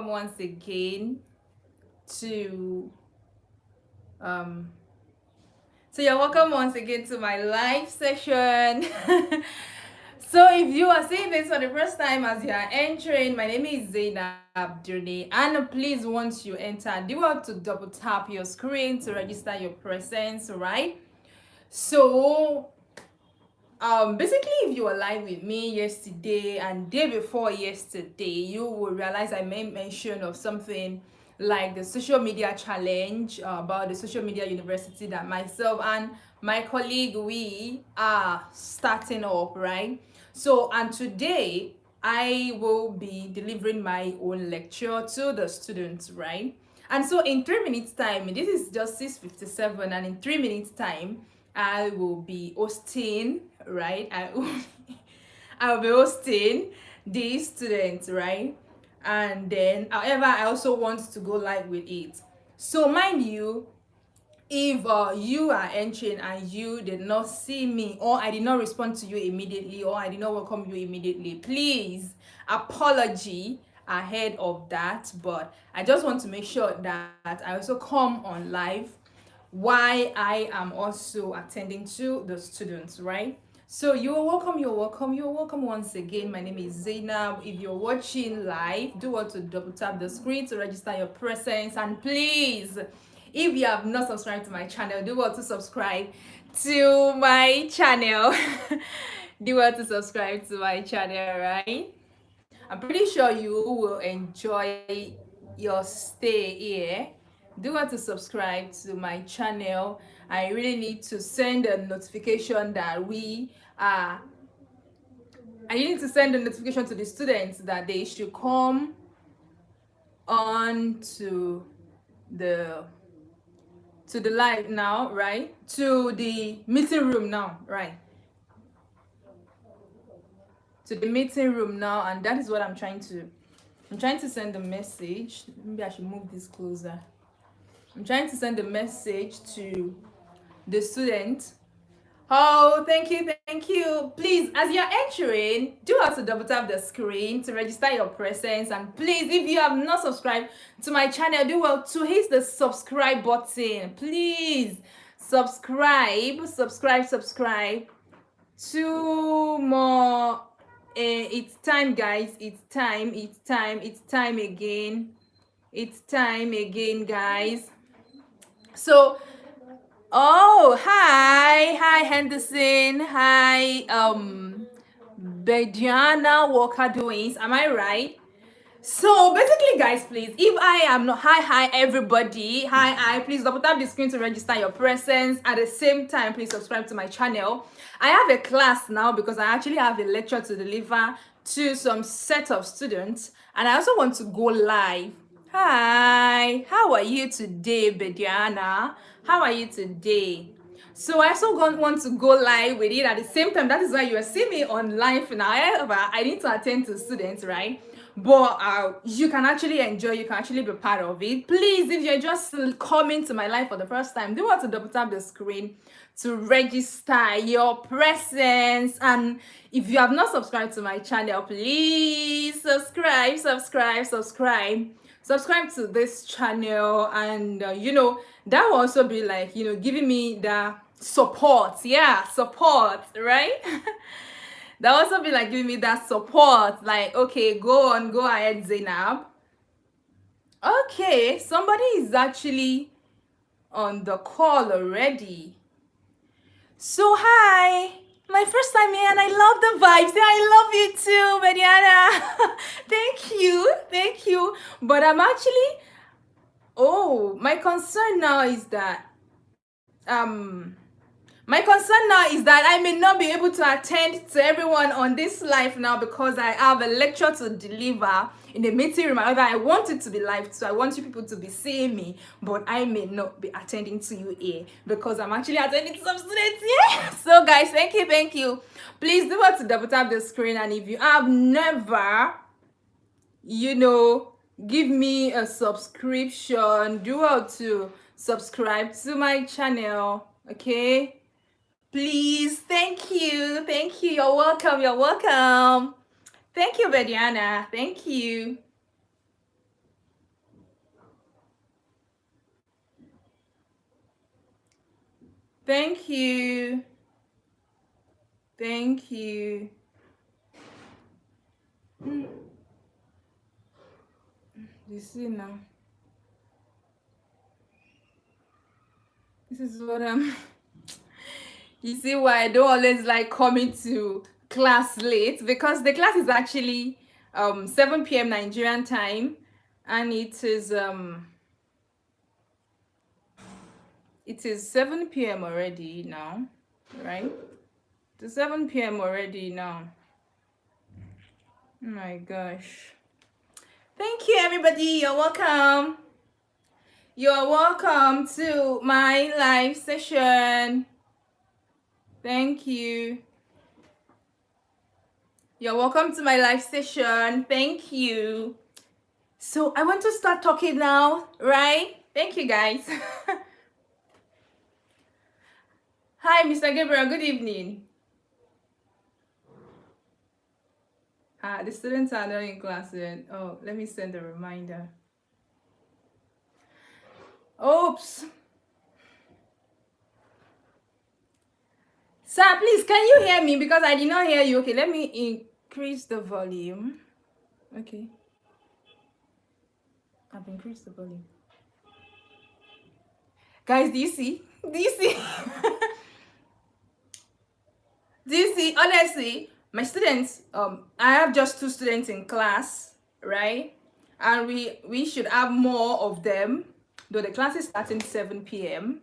welcome once again to um you're welcome once again to my live session. So if you are seeing this for the first time as you are entering, my name is Zainab Journey, and please, once you enter, do want to double tap your screen to register your presence, right? So basically, if you were live with me yesterday and day before yesterday, you will realize I made mention of something like the social media challenge, about the social media university that myself and my colleague we are starting up, right? So, and today I will be delivering my own lecture to the students, right? And so in 3 minutes time, this is just 6:57, and in 3 minutes time I will be hosting, right? I'll be hosting these students, right? And then, however, I also want to go live with it. So, mind you, if you are entering and you did not see me, or I did not respond to you immediately, or I did not welcome you immediately, please apology ahead of that. But I just want to make sure that I also come on live why I am also attending to the students, right? So you're welcome, you're welcome, you're welcome once again. My name is Zainab. If you're watching live, do want to double tap the screen to register your presence. And please, if you have not subscribed to my channel, do want to subscribe to my channel. Do want to subscribe to my channel, right? I'm pretty sure you will enjoy your stay here. Do want to subscribe to my channel. I really need to send a notification that we are I need to send a notification to the students that they should come on the to the live now, right? To the meeting room now, right? To the meeting room now, and that is what I'm trying to send a message. Maybe I should move this closer. I'm trying to send a message to the student. Oh, thank you, thank you. Please, as you're entering, do also double tap the screen to register your presence. And please, if you have not subscribed to my channel, do well to hit the subscribe button. Please subscribe. Two more. It's time, guys. It's time again. It's time again, guys. So, oh, hi Henderson, hi Bediana Walker Doings, am I right? So basically, guys, please, if I am not, hi everybody, hi, please double tap the screen to register your presence. At the same time, please subscribe to my channel. I have a class now because I actually have a lecture to deliver to some set of students, and I also want to go live. Hi, how are you today, Bediana? How are you today? So I also want to go live with it at the same time. That is why you are seeing me on live now. However, I need to attend to students, right? But you can actually enjoy, you can actually be part of it. Please, if you're just coming to my live for the first time, do want to double tap the screen to register your presence. And if you have not subscribed to my channel, please subscribe to this channel. And that will also be like giving me the support, right? That also be like giving me that support, like, okay, go ahead, Zainab. Okay, somebody is actually on the call already. So hi, my first time here, and I love the vibes. Yeah, I love you too, Mariana. Thank you. But I'm actually, my concern now is that I may not be able to attend to everyone on this live now because I have a lecture to deliver in the meeting room. However, I want it to be live, so I want you people to be seeing me, but I may not be attending to you here because I'm actually attending to some students here. So guys, thank you. Please do want to double tap the screen, and if you have never, give me a subscription, do want to subscribe to my channel, okay? Please, thank you. You're welcome. Thank you, Bediana. Thank you. Thank you. Thank you. You see now. This is what I'm. You see why I don't always like coming to class late, because the class is actually 7 p.m. Nigerian time, and it is 7 p.m. already now, right? It's 7 p.m. already now. Oh my gosh. Thank you, everybody. You're welcome. You're welcome to my live session. Thank you. You're welcome to my live session. Thank you. So I want to start talking now, right? Thank you, guys. Hi, Mr. Gabriel. Good evening. The students are not in class yet. Oh, let me send a reminder. Oops. Sir, please, can you hear me? Because I did not hear you. Okay, let me increase the volume. Okay. I've increased the volume. Guys, do you see? Do you see? Do you see? Honestly, my students, I have just 2 students in class, right? And we should have more of them, though the class is starting 7 p.m.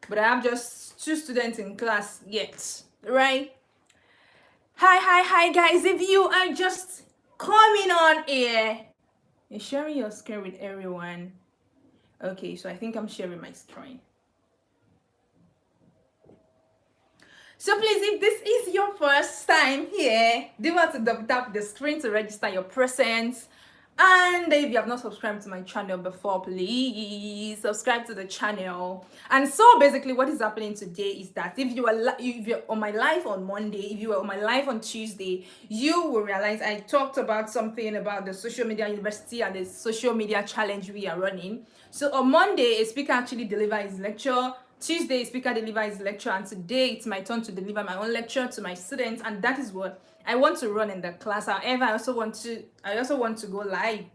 But I have just 2 students in class yet, right? Hi, guys. If you are just coming on here, you're sharing your screen with everyone. Okay, so I think I'm sharing my screen. So please, if this is your first time here, do want to tap the screen to register your presence. And if you have not subscribed to my channel before, please subscribe to the channel. And so basically what is happening today is that if you're on my live on Monday, if you were on my live on Tuesday, you will realize I talked about something about the social media university and the social media challenge we are running. So on Monday, a speaker actually delivered his lecture. Tuesday, speaker delivers his lecture, and today it's my turn to deliver my own lecture to my students, and that is what I want to run in the class. However, I also want to go live,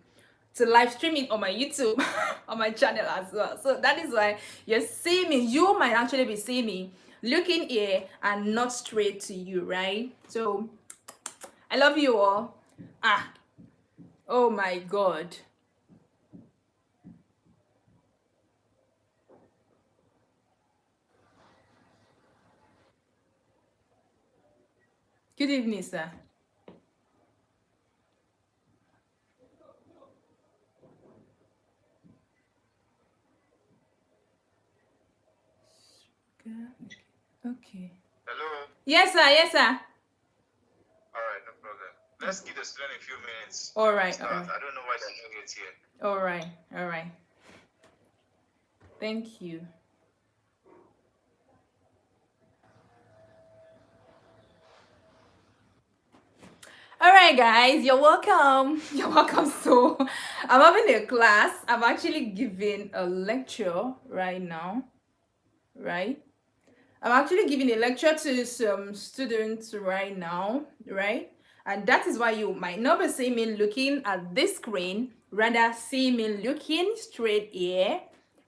to live stream it on my YouTube on my channel as well. So that is why you might actually be seeing me looking here and not straight to you, right? So I love you all. Oh my God. Good evening, sir. Okay. Hello. Yes, sir. Yes, sir. All right, no problem. Let's give the student a few minutes. All right. Start. All right. I don't know why they're not yet here. All right. All right. Thank you. All right, guys, you're welcome. You're welcome. So, I'm having a class. I'm actually giving a lecture right now, right? I'm actually giving a lecture to some students right now, right? And that is why you might not be seeing me looking at this screen, rather see me looking straight here,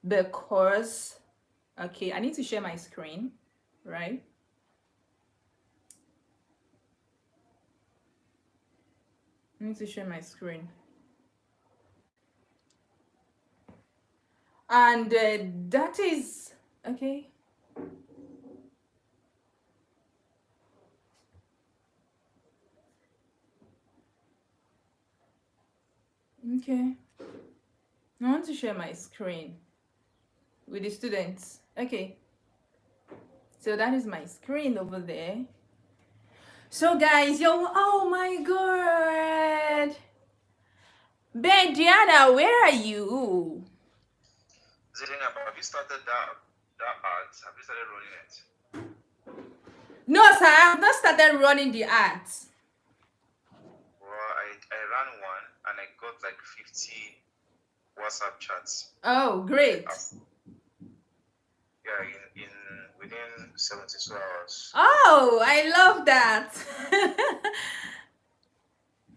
because, okay, I need to share my screen, right? I need to share my screen. And that is, okay. Okay. I want to share my screen with the students. Okay. So that is my screen over there. So guys, oh my God. Ben, Diana, where are you? Zainab, have you started that art? Have you started running it? No, sir, I have not started running the ads. Well, I ran one and I got like 50 WhatsApp chats. Oh, great. Yeah, within 72 hours. Oh, I love that.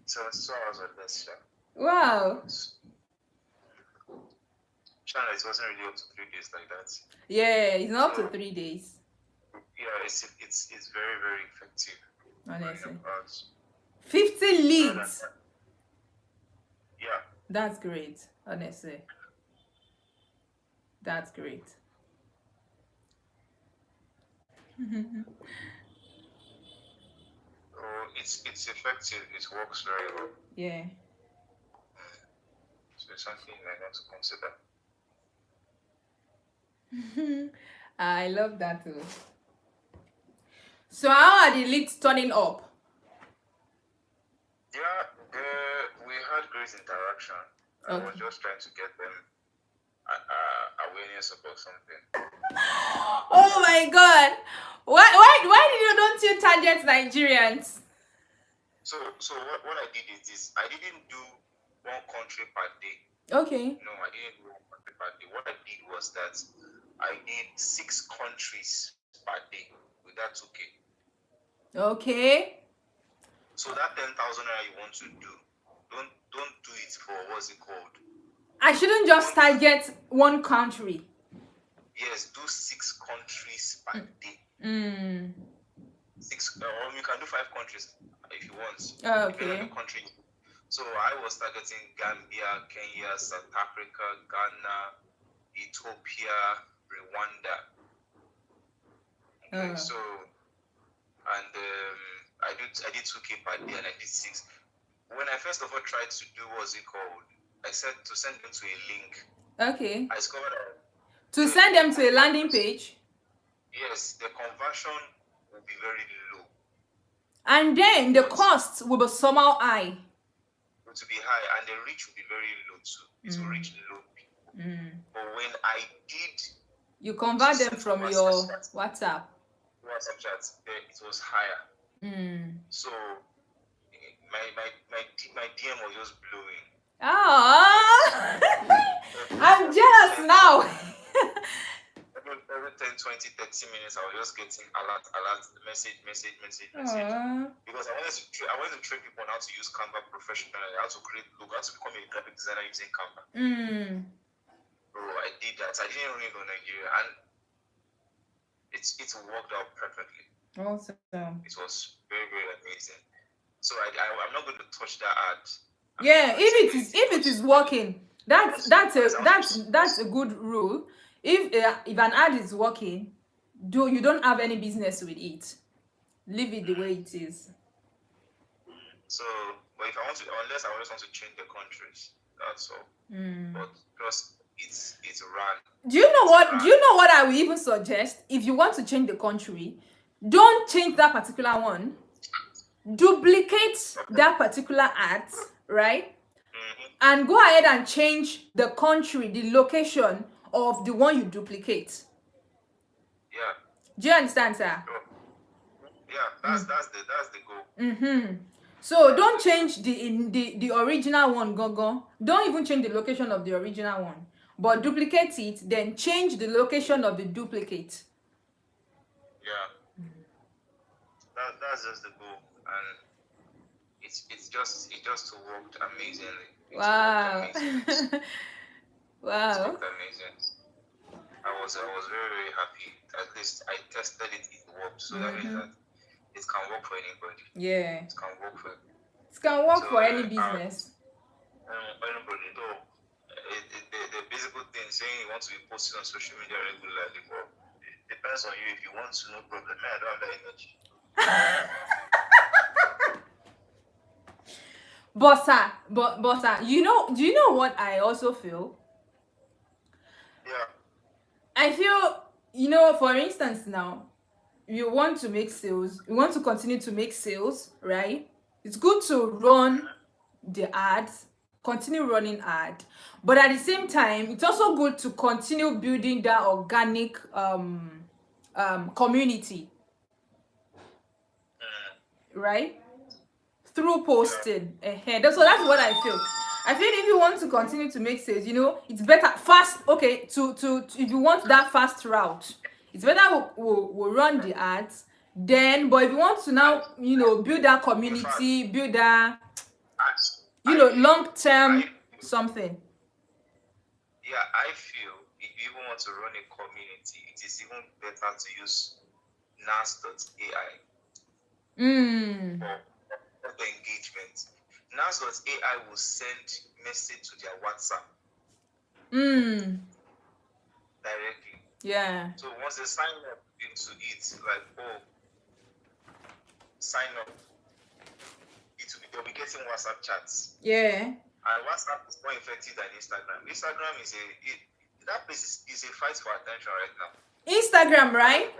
72 hours or less, yeah. Wow. China, it wasn't really up to 3 days like that. Yeah, it's not up to 3 days. Yeah, it's very, very effective. Honestly. About 50 leads. Yeah. That's great, honestly. That's great. It's effective. It works very well. Yeah. So it's something I want to consider. I love that too. So how are the leads turning up? Yeah, we had great interaction. I was just trying to get them awareness about something. Oh my God! Why don't you target Nigerians? So what I did is this: I didn't do one country per day. Okay. No, I didn't do one country per day. What I did was that I did 6 countries per day with that 2K. Okay. So that 10,000 naira you want to do, don't do it for what's it called? I shouldn't just target one country. Yes, do 6 countries per day. 6, or you can do 5 countries if you want. Okay. The country. So I was targeting Gambia, Kenya, South Africa, Ghana, Ethiopia, Rwanda. Okay, so and I did 2K per day and I did 6. When I first of all tried to do what's it called, I said to send them to a link. Okay. I discovered to send them to a landing page. Yes, the conversion will be very low. And then the cost will be somehow high. It will be high and the reach will be very low too. It will reach low people. But when I did, you convert them from your WhatsApp chat, it was higher. So my DM was just blowing. Ah, I'm jealous now. Every 10, 20, 30 minutes, I was just getting alert, message. Because I wanted to train people on how to use Canva professionally, how to create logo, how to become a graphic designer using Canva. So I did that. I didn't really know Nigeria, and it's worked out perfectly. Awesome. It was very, very amazing. So I'm not going to touch that ad. Yeah, if it is working, that's a good rule. If an ad is working, you don't have any business with it. Leave it the way it is. So, but if I want to, unless I just want to change the countries, that's all. But just it's run. Do you know what I will even suggest? If you want to change the country, don't change that particular one. Duplicate that particular ad, right? And go ahead and change the country, the location of the one you duplicate. Yeah. Do you understand, sir? Yeah, that's the goal. So don't change the original one, go. Don't even change the location of the original one, but duplicate it, then change the location of the duplicate. Yeah. That's just the goal, and it just worked amazingly. Wow. Wow. It worked amazing. I was very, very happy. At least I tested it worked. So that means that it can work for anybody. Yeah. It can work for. It can work for any business. Anybody though. The basic thing saying you want to be posted on social media regularly, but it depends on you. If you want to, no problem. Man, I don't have that energy. But sir, do you know what I also feel? Yeah. I feel, for instance now, you want to make sales, you want to continue to make sales, right? It's good to run the ads, continue running ad, but at the same time, it's also good to continue building that organic community, right? Through posting. So that's what I feel. I feel if you want to continue to make sales, it's better fast. Okay, to if you want that fast route, it's better we'll run the ads. Then, but if you want to now, build that community, build that, long-term something. Yeah, I feel if you even want to run a community, it is even better to use nas.ai for the engagement. nas.ai will send message to their WhatsApp directly. Yeah. So once they sign up into it, like, sign up, they'll be getting WhatsApp chats. Yeah. And WhatsApp is more effective than Instagram. Instagram is that place is a fight for attention right now. Instagram, right?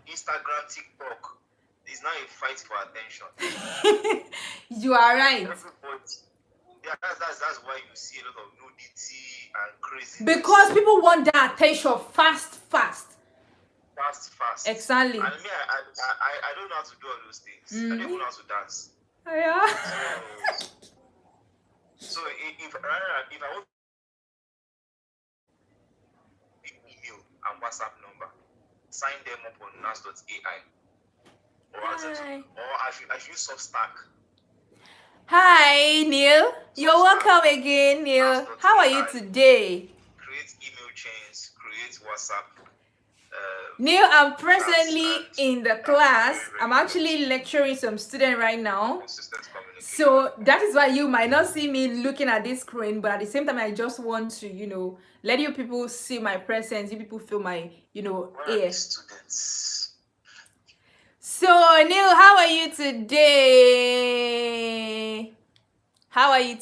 Instagram, TikTok is now a fight for attention. You are right. Yeah, that's why you see a lot of nudity and crazy. Because people want that attention fast. Exactly. And me, I don't know how to do all those things. I don't even know how to dance. Yeah. So if I want email and WhatsApp number, sign them up on nas.ai. Or I should use Substack. Hi, Neil. You're welcome again, Neil. How are you today? Create email chains, create WhatsApp. Neil, I'm presently in the class. I'm actually lecturing some student right now. So that is why you might not see me looking at this screen, but at the same time, I just want to, let you people see my presence. You people feel my, ear. Students. So, Neil, how are you today? How's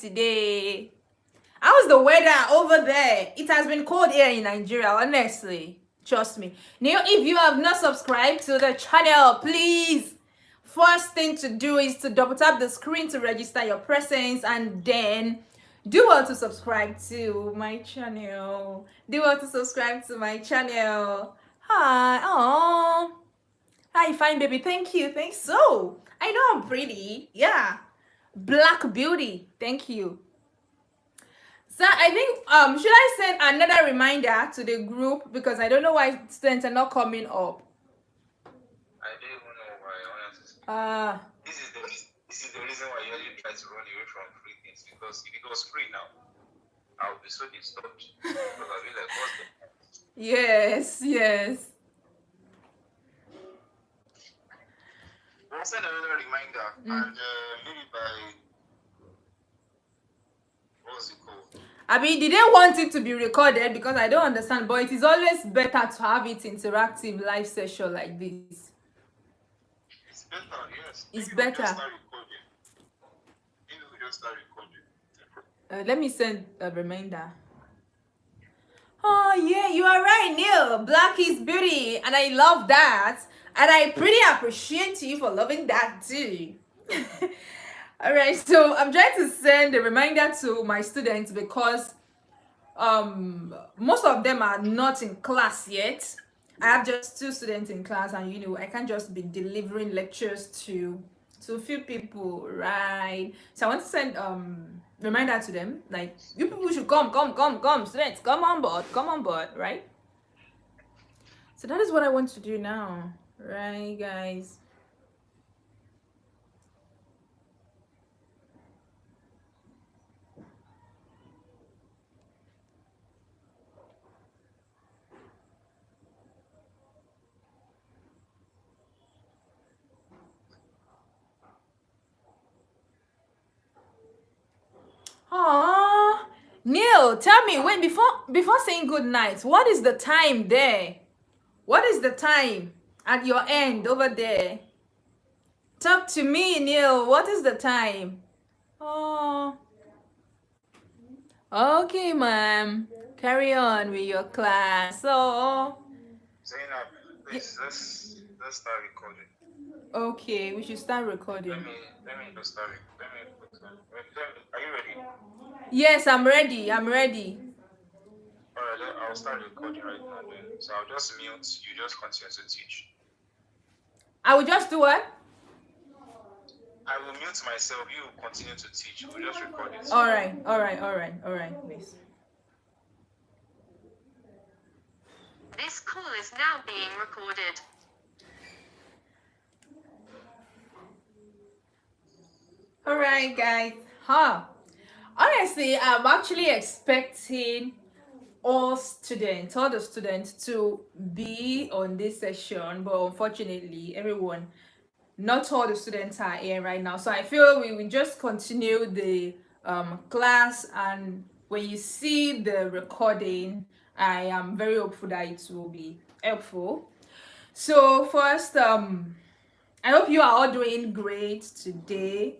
the weather over there? It has been cold here in Nigeria, honestly. Trust me. Neil, if you have not subscribed to the channel, please, first thing to do is to double tap the screen to register your presence, and then do well to subscribe to my channel. Hi. Oh. Hi, fine baby. Thank you. Thanks. So, I know I'm pretty. Yeah. Black beauty. Thank you. So I think should I send another reminder to the group, because I don't know why students are not coming up. I don't even know why, honestly. This is the reason why you usually try to run away from free things, because if it was free now, I would be so disturbed. Because I'll be like, what's the point? Yes. We'll send another reminder, and maybe by what's it called? I mean, did they want it to be recorded? Because I don't understand, but it is always better to have it interactive live session like this. It's better, yes. It's better. Maybe we just start recording. Let me send a reminder. Oh yeah, you are right, Neil. Black is beauty, and I love that, and I pretty appreciate you for loving that too. All right, so I'm trying to send a reminder to my students, because most of them are not in class yet. I have just 2 students in class, and I can't just be delivering lectures to a few people, right? So I want to send reminder to them, like, you people should come, students, come on board, right? So that is what I want to do now, right, guys? Aww. Neil, tell me, wait, before saying good night, what is the time there? What is the time at your end over there? Talk to me, Neil. What is the time? Oh. Okay, ma'am. Carry on with your class. So. Zainab, please, let's start recording. Okay, we should start recording. Let me just start. Are you ready? Yes, I'm ready. Alright, I'll start recording right now then. So I'll just mute, you just continue to teach. I will just do what? I will mute myself, you continue to teach. We'll just record it. Alright, please. This call is now being recorded. All right, guys. Honestly, I'm actually expecting all the students to be on this session, but unfortunately, not all the students are here right now. So I feel we will just continue the class, and when you see the recording, I am very hopeful that it will be helpful. So first, I hope you are all doing great today,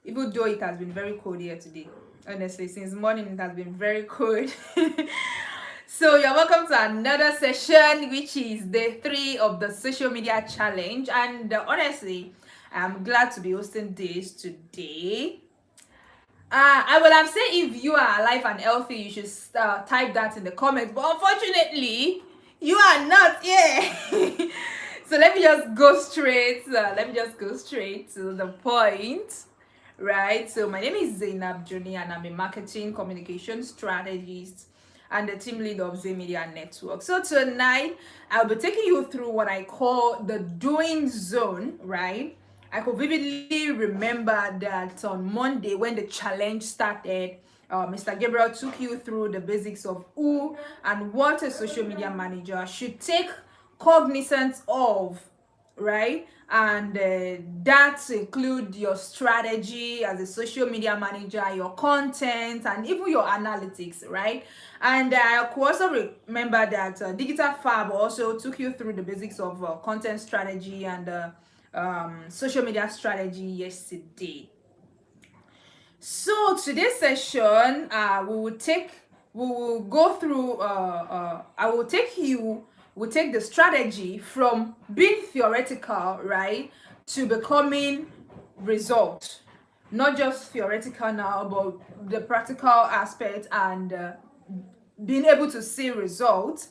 even though it has been very cold here today. Honestly, since morning it has been very cold. So you're welcome to another session, which is day 3 of the social media challenge. And honestly, I'm glad to be hosting this today. I will have said if you are alive and healthy, you should type that in the comments. But unfortunately, you are not here. So let me just go straight. To the point. Right. So my name is Zainab Joni, and I'm a marketing communication strategist and the team lead of Zay Media Network. So tonight I'll be taking you through what I call the doing zone, right? I could vividly remember that on Monday when the challenge started, Mr. Gabriel took you through the basics of who and what a social media manager should take cognizance of, right? And that include your strategy as a social media manager, your content, and even your analytics, right? And I could also remember that Digital Fab also took you through the basics of content strategy and social media strategy yesterday. So today's session, we'll take the strategy from being theoretical, right, to becoming result. Not just theoretical now, but the practical aspect, and being able to see results.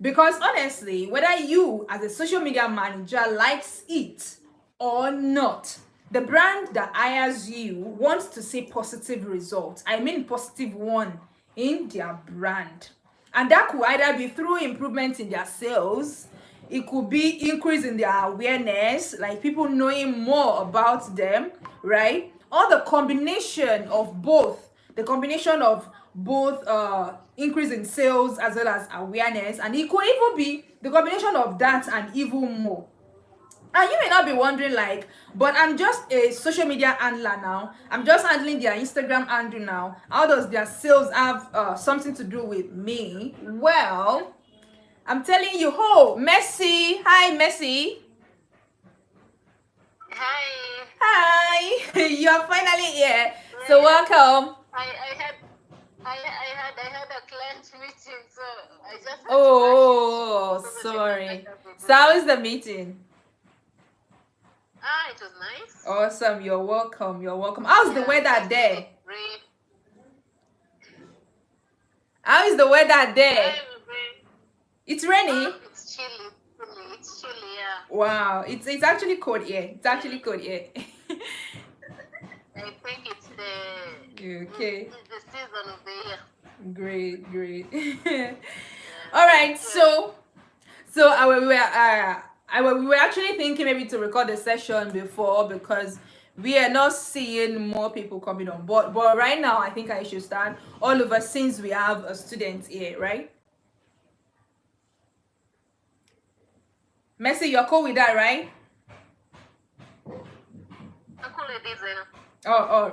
Because honestly, whether you as a social media manager likes it or not, the brand that hires you wants to see positive results. I mean positive one in their brand. And that could either be through improvements in their sales, it could be increase in their awareness, like people knowing more about them, right? Or the combination of both. Increase in sales as well as awareness, and it could even be the combination of that and even more. And you may not be wondering, like, but I'm just a social media handler now. I'm just handling their Instagram handle now. How does their sales have something to do with me? Well, I'm telling you. Messi. Hi, Messi. Hi. You're finally here. Yeah. So welcome. I had a client meeting, so I just sorry. So how is the meeting? It was nice. Awesome. You're welcome. How's the weather there? Rain. How is the weather there? It's raining. It's chilly. It's chilly, yeah. Wow. It's actually cold here. I think it's the okay. It's the season of the year. Great. All right. So we were actually thinking maybe to record the session before, because we are not seeing more people coming on board. But right now, I think I should start all over since we have a student here, right? Messi, you're cool with that, right? I'm cool with this. All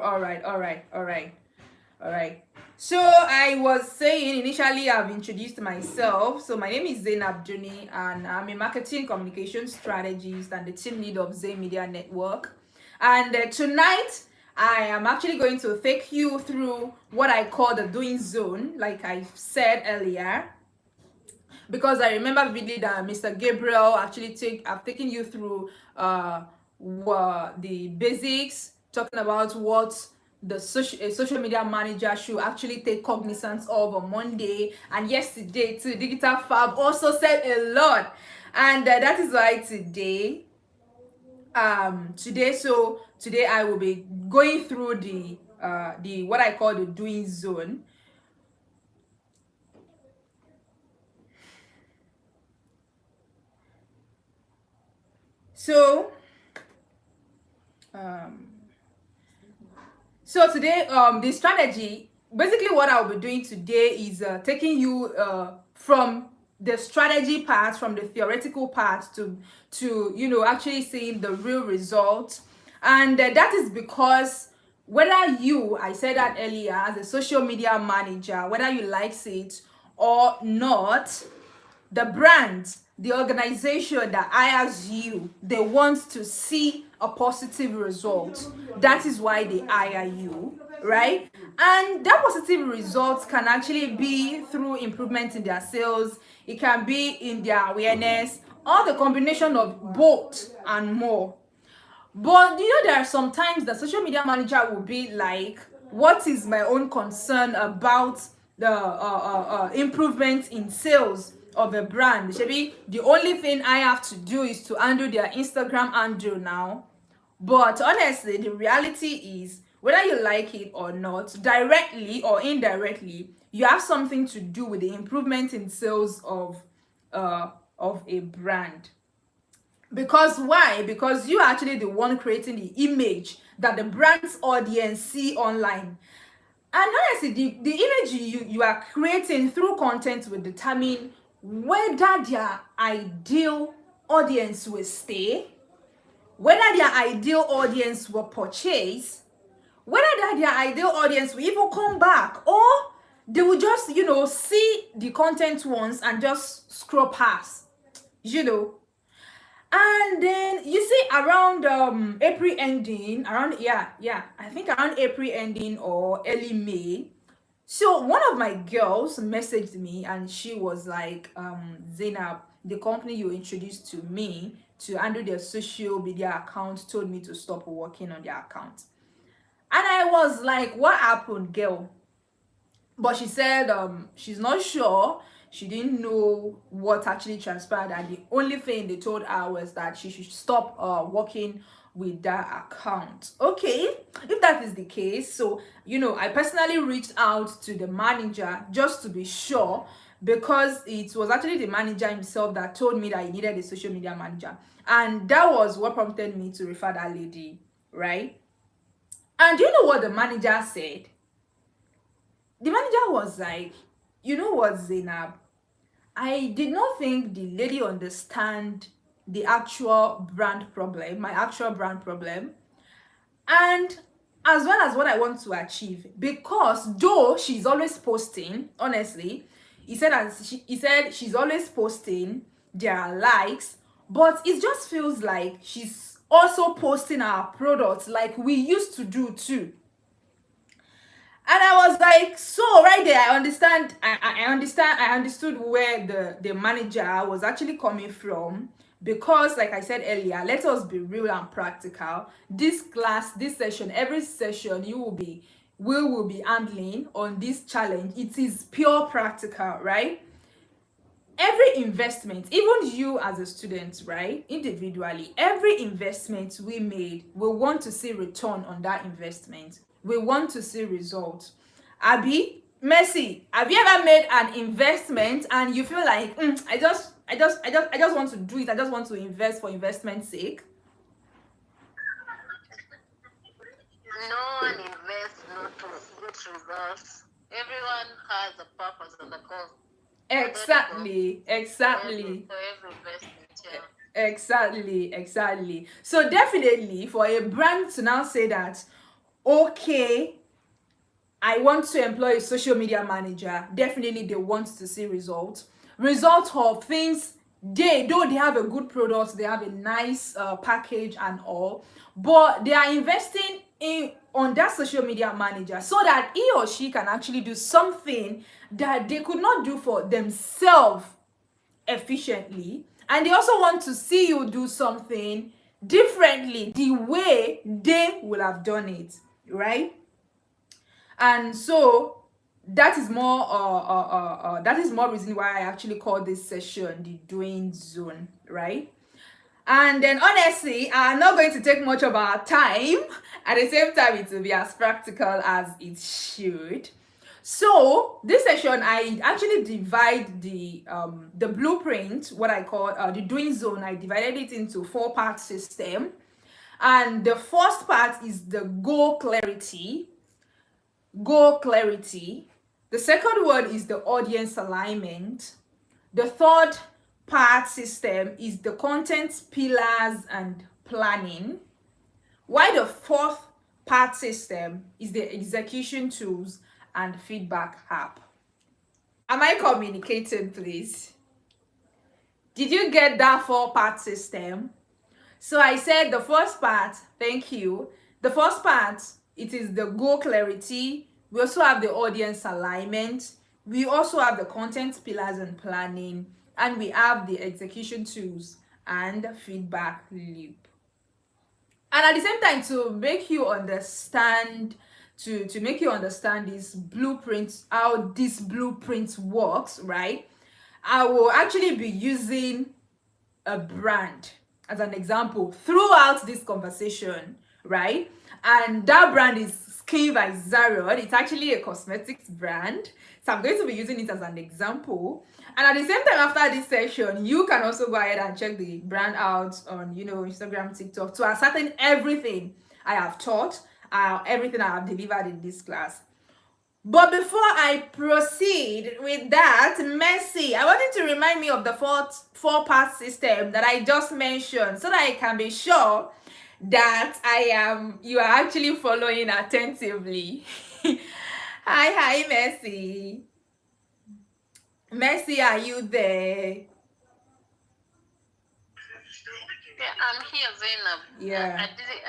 right. So I was saying, initially I've introduced myself. So my name is Zainab Joni, and I'm a marketing communication strategist and the team lead of Zay Media Network. And tonight I am actually going to take you through what I call the doing zone, like I said earlier, because I remember vividly that Mr. Gabriel actually I've taken you through the basics, talking about what the social media manager should actually take cognizance of on Monday, and yesterday too. Digital Fab also said a lot, and that is why today I will be going through the what I call the doing zone. So so today, the strategy, basically what I'll be doing today is taking you from the strategy part, from the theoretical part to actually seeing the real results. And that is because whether you, I said that earlier, as a social media manager, whether you like it or not, the brand, the organization that hires you, they want to see a positive result. That is why they hire you, right? And that positive result can actually be through improvement in their sales, it can be in their awareness, or the combination of both and more. But there are some times the social media manager will be like, what is my own concern about the improvement in sales of a brand? Maybe the only thing I have to do is to handle their Instagram handle now. But honestly, the reality is, whether you like it or not, directly or indirectly, you have something to do with the improvement in sales of a brand. Because why? Because you are actually the one creating the image that the brand's audience see online. And honestly, the image you are creating through content will determine whether their ideal audience will stay, whether their ideal audience will purchase, whether their ideal audience will even come back, or they will just see the content once and just scroll past. And then you see around April ending, I think around April ending or early May. So one of my girls messaged me and she was like, Zainab, the company you introduced to me to handle their social media account told me to stop working on their account. And I was like, what happened, girl? But she said she's not sure. She didn't know what actually transpired, and the only thing they told her was that she should stop working with that account. Okay, if that is the case, so I personally reached out to the manager just to be sure, because it was actually the manager himself that told me that he needed a social media manager, and that was what prompted me to refer that lady, right? And you know what the manager said? The manager was like, you know what, Zainab, I did not think the lady understand the actual brand problem, my actual brand problem, and as well as what I want to achieve. Because though she's always posting, honestly, he said she's always posting their likes, but it just feels like she's also posting our products like we used to do too. And I was like, so right there, I understood where the manager was actually coming from. Because like I said earlier, let us be real and practical. This session, every session we will be handling on this challenge, it is pure practical, right? Every investment, even you as a student, right, individually, every investment we made, we want to see return on that investment. We want to see results. Abby, Mercy, have you ever made an investment and you feel like I just want to do it, I just want to invest for investment's sake? No one invests not to get results. Everyone has a purpose and a goal. Exactly. For every investment, yeah. Exactly. So definitely for a brand to now say that, okay, I want to employ a social media manager, definitely they want to see results of things. Though they have a good product, they have a nice package and all, but they are investing on that social media manager so that he or she can actually do something that they could not do for themselves efficiently. And they also want to see you do something differently, the way they will have done it, right? And so that is more reason why I actually call this session the doing zone, right? And then honestly, I'm not going to take much of our time. At the same time, it will be as practical as it should. So this session, I actually divide the blueprint, what I call the doing zone. I divided it into 4-part system, and the first part is the goal clarity. The second one is the audience alignment. The third part system is the content pillars and planning, while the fourth part system is the execution tools and feedback app. Am I communicating, please? Did you get that 4-part system? So I said the first part, thank you. The first part, it is the goal clarity. We also have the audience alignment. We also have the content pillars and planning. And we have the execution tools and feedback loop. And at the same time, to make you understand, to make you understand this blueprint, how this blueprint works, right? I will actually be using a brand as an example throughout this conversation, right? And that brand is Skin by Zaron. It's actually a cosmetics brand. So I'm going to be using it as an example. And at the same time, after this session, you can also go ahead and check the brand out on, Instagram, TikTok, to ascertain everything I have taught, everything I have delivered in this class. But before I proceed with that, Mercy, I want you to remind me of the 4-part system that I just mentioned, so that I can be sure that you are actually following attentively. Hi, Mercy. Mercy, are you there? Yeah, I'm here, Zainab. Yeah. I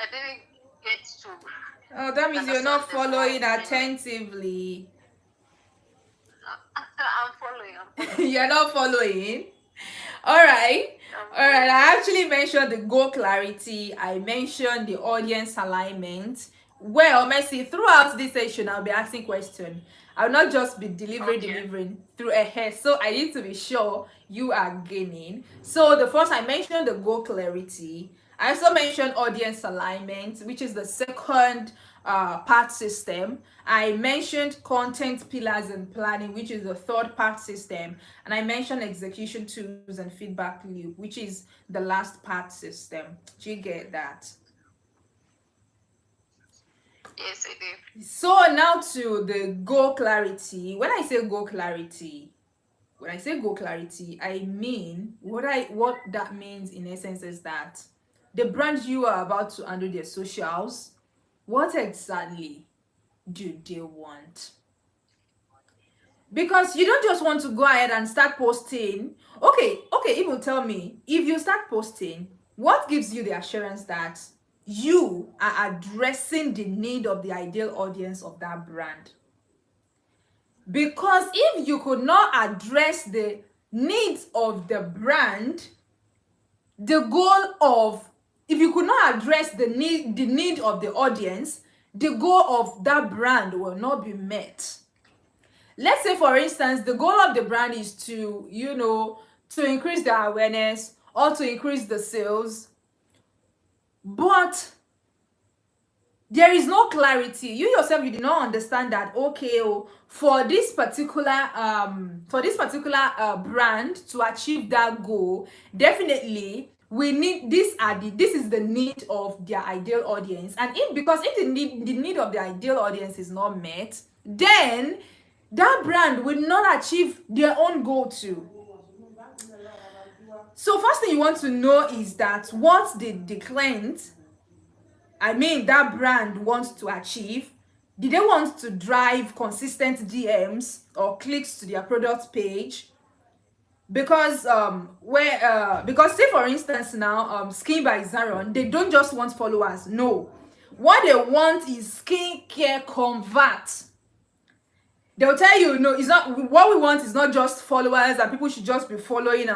didn't get to. Oh, that means you're not following attentively. I'm following. You're not following? All right. I actually mentioned the goal clarity. I mentioned the audience alignment. Well, Mercy, throughout this session, I'll be asking questions. I'll not just be delivering through a head. So I need to be sure you are gaining. So the first, I mentioned the goal clarity. I also mentioned audience alignment, which is the second part system. I mentioned content pillars and planning, which is the third part system. And I mentioned execution tools and feedback loop, which is the last part system. Do you get that? Yes, I do. So now to the goal clarity. When I say goal clarity, I mean what that means in essence is that the brand you are about to handle their socials, what exactly do they want? Because you don't just want to go ahead and start posting. Okay, even tell me, if you start posting, what gives you the assurance that you are addressing the need of the ideal audience of that brand? Because if you could not address the needs of the brand, if you could not address the need of the audience, the goal of that brand will not be met. Let's say, for instance, the goal of the brand is to increase the awareness or to increase the sales, but there is no clarity. You yourself, you did not understand that, okay, for this particular brand to achieve that goal, definitely we need this is the need of their ideal audience. And because if the need of the ideal audience is not met, then that brand will not achieve their own goal too. So first thing you want to know is that what the client, that brand wants to achieve. Did they want to drive consistent DMs or clicks to their product page? Because because say for instance now, Skin by Zaron, they don't just want followers. No, what they want is skincare convert. They'll tell you, no, it's not what we want. Is not just followers and people should just be following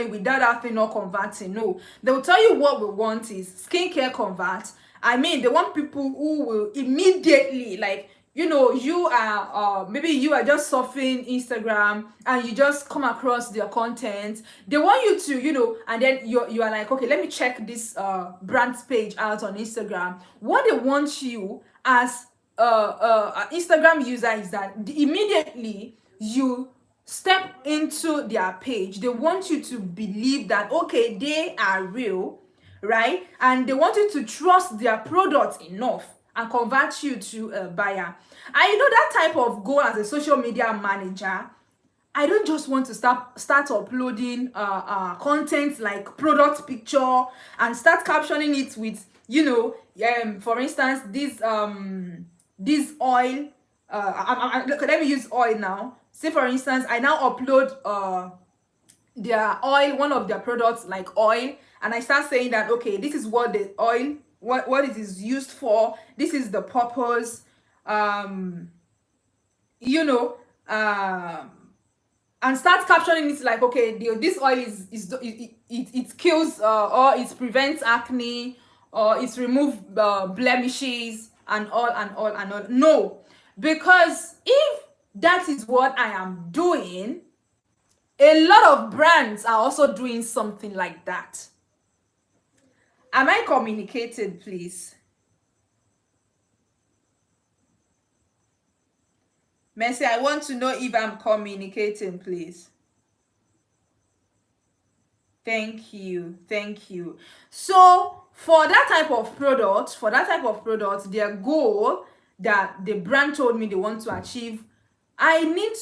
without that thing not converting. No, they'll tell you what we want is skincare convert. They want people who will immediately, like, you are maybe you are just surfing Instagram and you just come across their content. They want you to, and then you are like, okay, let me check this brand's page out on Instagram. What they want you as Instagram user is that immediately you step into their page, they want you to believe that okay, they are real, right? And they want you to trust their product enough and convert you to a buyer. And you know that type of goal as a social media manager, I don't just want to start uploading content like product picture and start captioning it with, you know, for instance, this oil. Let me use oil now. Say for instance, I now upload their oil, one of their products like oil, and I start saying that okay, this is what the oil, what it is used for. This is the purpose. You know. And start captioning it like okay, this oil it kills or it prevents acne, or it removes blemishes and all and all and all. No, because if that is what I am doing, a lot of brands are also doing something like that. Am I communicated, please? Mercy, I want to know if I'm communicating, please. Thank you. Thank you. So for that type of product, their goal that the brand told me they want to achieve, I need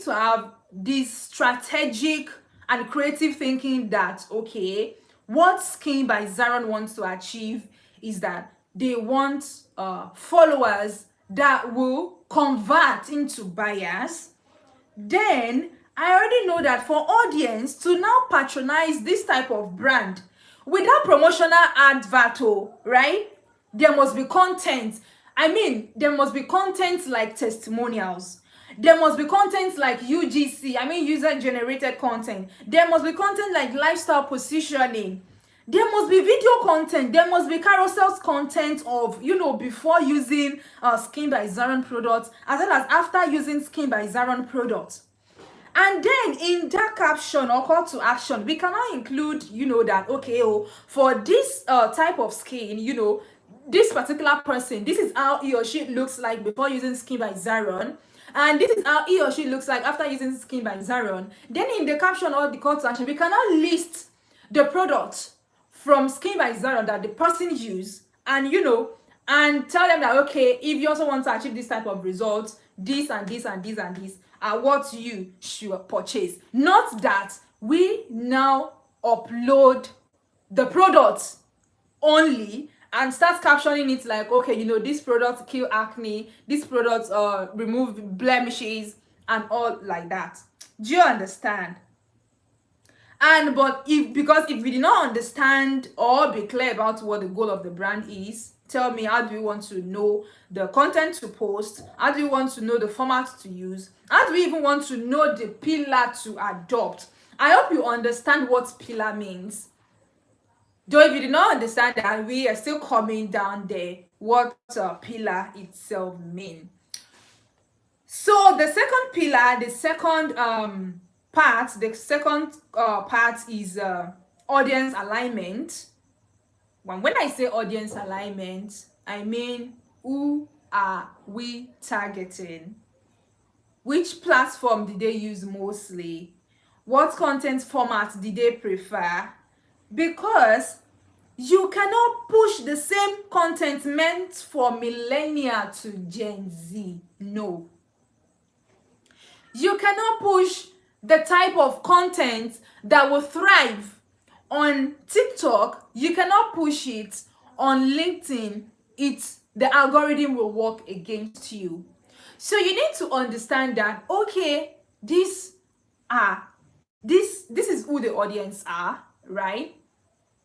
to have this strategic and creative thinking that okay, what Skin by Zaron wants to achieve is that they want followers that will convert into buyers. Then I already know that for audience to now patronize this type of brand without promotional advert, right? There must be content. I mean, there must be content like testimonials. There must be content like UGC, I mean user generated content. There must be content like lifestyle positioning. There must be video content. There must be carousels content of, you know, before using Skin by Zaron products, as well as after using Skin by Zaron products. And then in that caption or call to action, we cannot include, you know, that okay, for this type of skin, you know, this particular person, this is how he or she looks like before using Skin by Zaron, and this is how he or she looks like after using Skin by Zaron. Then in the caption or the call to action, we cannot list the product from Skin by Zaron that the person used, and you know, and tell them that okay, if you also want to achieve this type of results, this and this and this and this are what you should purchase. Not that we now upload the product only and start captioning it like okay, you know, this product kill acne, this product remove blemishes and all like that. Do you understand? And but if we did not understand or be clear about what the goal of the brand is, tell me, how do we want to know the content to post? How do we want to know the format to use? How do we even want to know the pillar to adopt? I hope you understand what pillar means. Though if you did not understand that, we are still coming down there what pillar itself means. So the second pillar, the second part is audience alignment. When I say audience alignment, I mean who are we targeting? Which platform did they use mostly? What content format did they prefer? Because you cannot push the same content meant for millennial to Gen Z. No. You cannot push the type of content that will thrive on TikTok. You cannot push it on LinkedIn. The algorithm will work against you. So you need to understand that okay, this is who the audience are, right?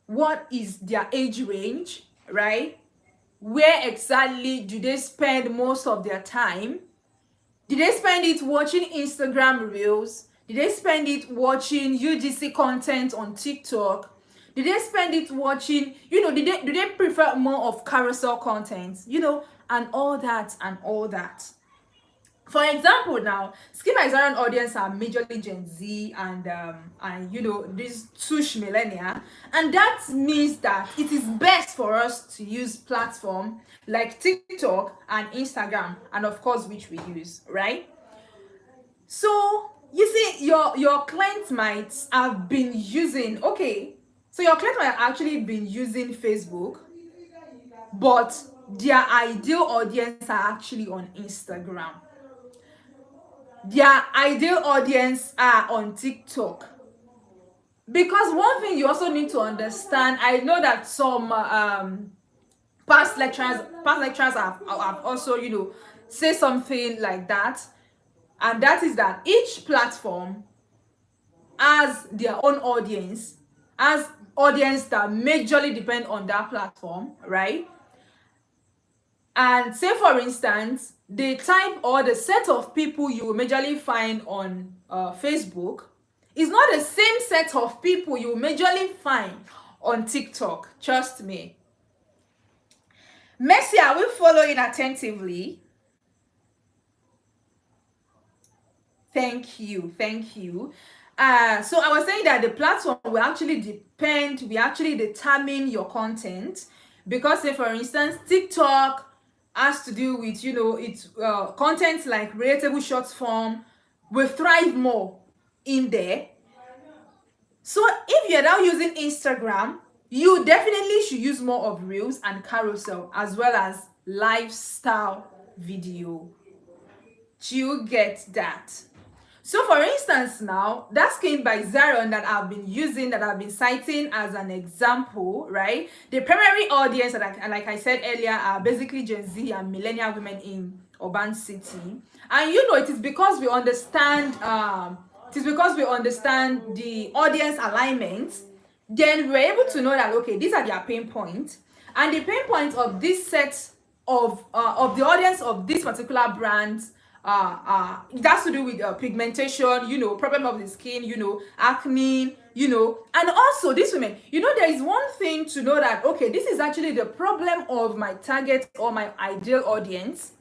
What is their age range, right? Where exactly do they spend most of their time? Did they spend it watching Instagram reels? Did they spend it watching UGC content on TikTok? Did they spend it watching, you know, do they prefer more of carousel content, you know, and all that and all that? For example, now Skin Nigerian audience are majorly Gen Z and you know these tush millennia, and that means that it is best for us to use platform like TikTok and Instagram, and of course which we use, right? So you see, your clients might have been using, okay, so your client might have actually been using Facebook, but their ideal audience are actually on Instagram. Their ideal audience are on TikTok. Because one thing you also need to understand, I know that some past lecturers have also, you know, say something like that, and that is that each platform has their own audience, has audience that majorly depend on that platform, right? And say for instance, the type or the set of people you will majorly find on Facebook is not the same set of people you will majorly find on TikTok. Trust me. Mercy, are we following attentively? Thank you. So I was saying that the platform will actually determine your content, because say for instance TikTok has to do with, you know, it's content like relatable short form will thrive more in there. So if you're now using Instagram, you definitely should use more of reels and carousel as well as lifestyle video. Do you get that? So for instance now, that Skin by Zion that I've been using, that I've been citing as an example, right? The primary audience, like I said earlier, are basically Gen Z and millennial women in urban city. And you know, it is because we understand the audience alignment, then we're able to know that, okay, these are their pain points. And the pain points of this set of the audience of this particular brand, it has to do with pigmentation, you know, problem of the skin, you know, acne, you know. And also these women, you know, there is one thing to know that, okay, this is actually the problem of my target or my ideal audience.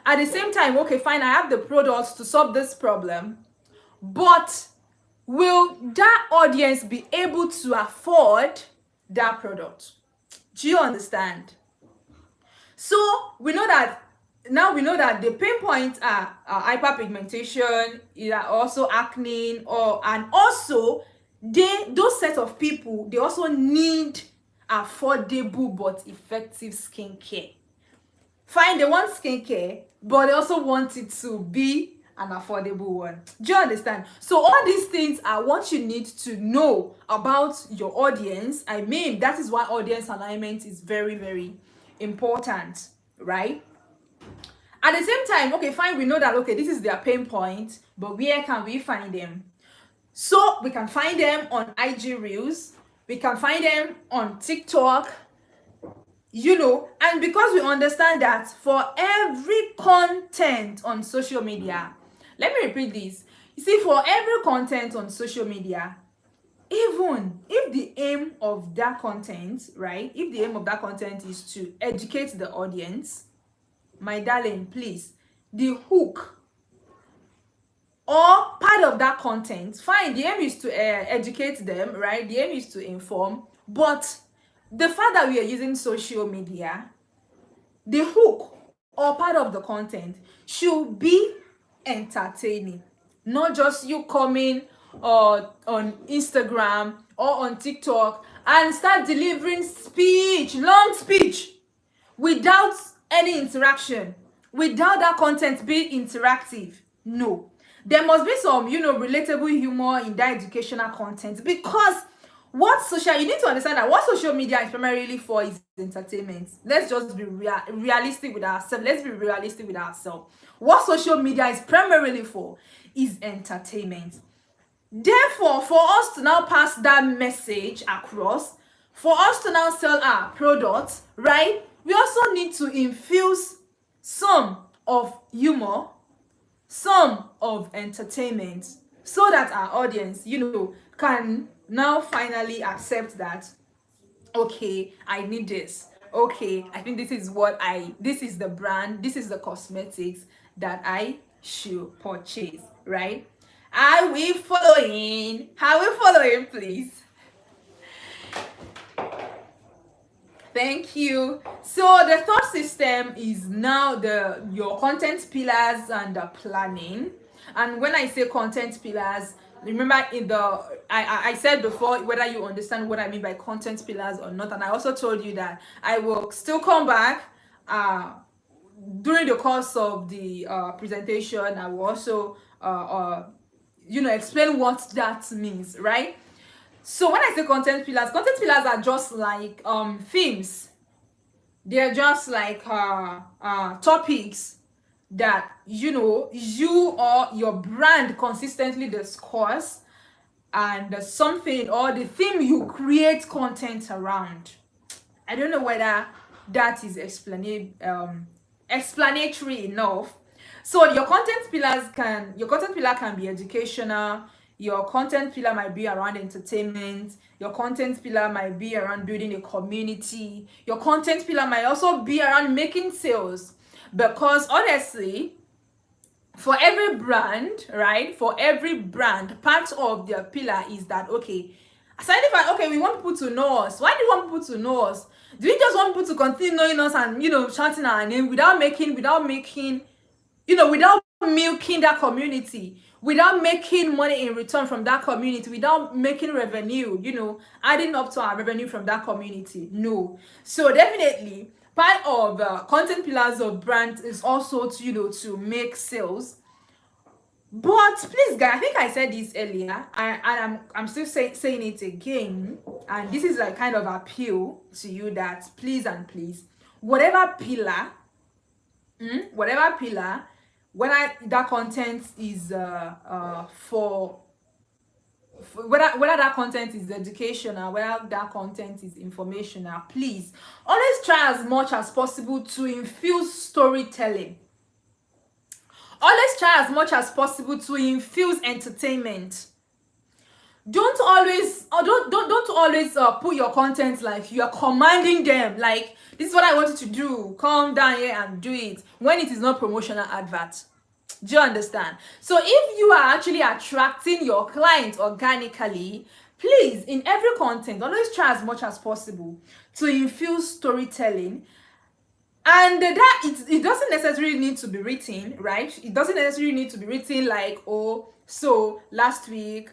At the same time, okay, fine, I have the products to solve this problem, but will that audience be able to afford that product? Do you understand? So we know that the pain points are hyperpigmentation, also acne, and also those set of people, they also need affordable but effective skincare. Fine, they want skincare, but they also want it to be an affordable one. Do you understand? So all these things are what you need to know about your audience. I mean, that is why audience alignment is very, very important, right? At the same time, okay, fine, we know that, okay, this is their pain point, but where can we find them? So we can find them on IG Reels, we can find them on TikTok, you know. And because we understand that for every content on social media, let me repeat this, you see, for every content on social media, even if the aim of that content, right, if the aim of that content is to educate the audience, my darling, please, the hook or part of that content, fine, the aim is to educate them, right? The aim is to inform, but the fact that we are using social media, the hook or part of the content should be entertaining, not just you coming on Instagram or on TikTok and start delivering long speech without any interaction, without that content being interactive. No, there must be some, you know, relatable humor in that educational content, because you need to understand that what social media is primarily for is entertainment. Let's just be realistic with ourselves. What social media is primarily for is entertainment. Therefore, for us to now pass that message across, for us to now sell our products, right, we also need to infuse some of humor, some of entertainment, so that our audience, you know, can now finally accept that, okay, I need this. Okay, I think this is the brand, this is the cosmetics that I should purchase, right? Are we following? Are we following, please? Thank you. So the thought system is now your content pillars and the planning. And when I say content pillars, remember in the I said before whether you understand what I mean by content pillars or not, and I also told you that I will still come back during the course of the presentation. I will also explain what that means, right? So when I say content pillars are just like themes. They're just like topics that you or your brand consistently discuss, and something or the theme you create content around. I don't know whether that is explanatory enough. So your content pillar can be educational. Your content pillar might be around entertainment. Your content pillar might be around building a community. Your content pillar might also be around making sales. Because honestly, for every brand, right? For every brand, part of their pillar is that, okay, aside from, okay, we want people to know us. Why do we want people to know us? Do we just want people to continue knowing us and, shouting our name without milking that community, without making money in return from that community, without making revenue, adding up to our revenue from that community? No. So definitely part of content pillars of brand is also to make sales. But please, guys, I think I said this earlier, and I'm still saying it again, and this is like kind of appeal to you that please and please, whatever pillar, whether that content is for whether that content is educational, whether that content is informational, please always try as much as possible to infuse storytelling. Always try as much as possible to infuse entertainment. Don't always put your content like you are commanding them, like, this is what I want you to do, come down here and do it, when it is not promotional advert. Do you understand? So if you are actually attracting your clients organically, please, in every content, always try as much as possible to infuse storytelling. And that it doesn't necessarily need to be written, right? It doesn't necessarily need to be written like, oh, so last week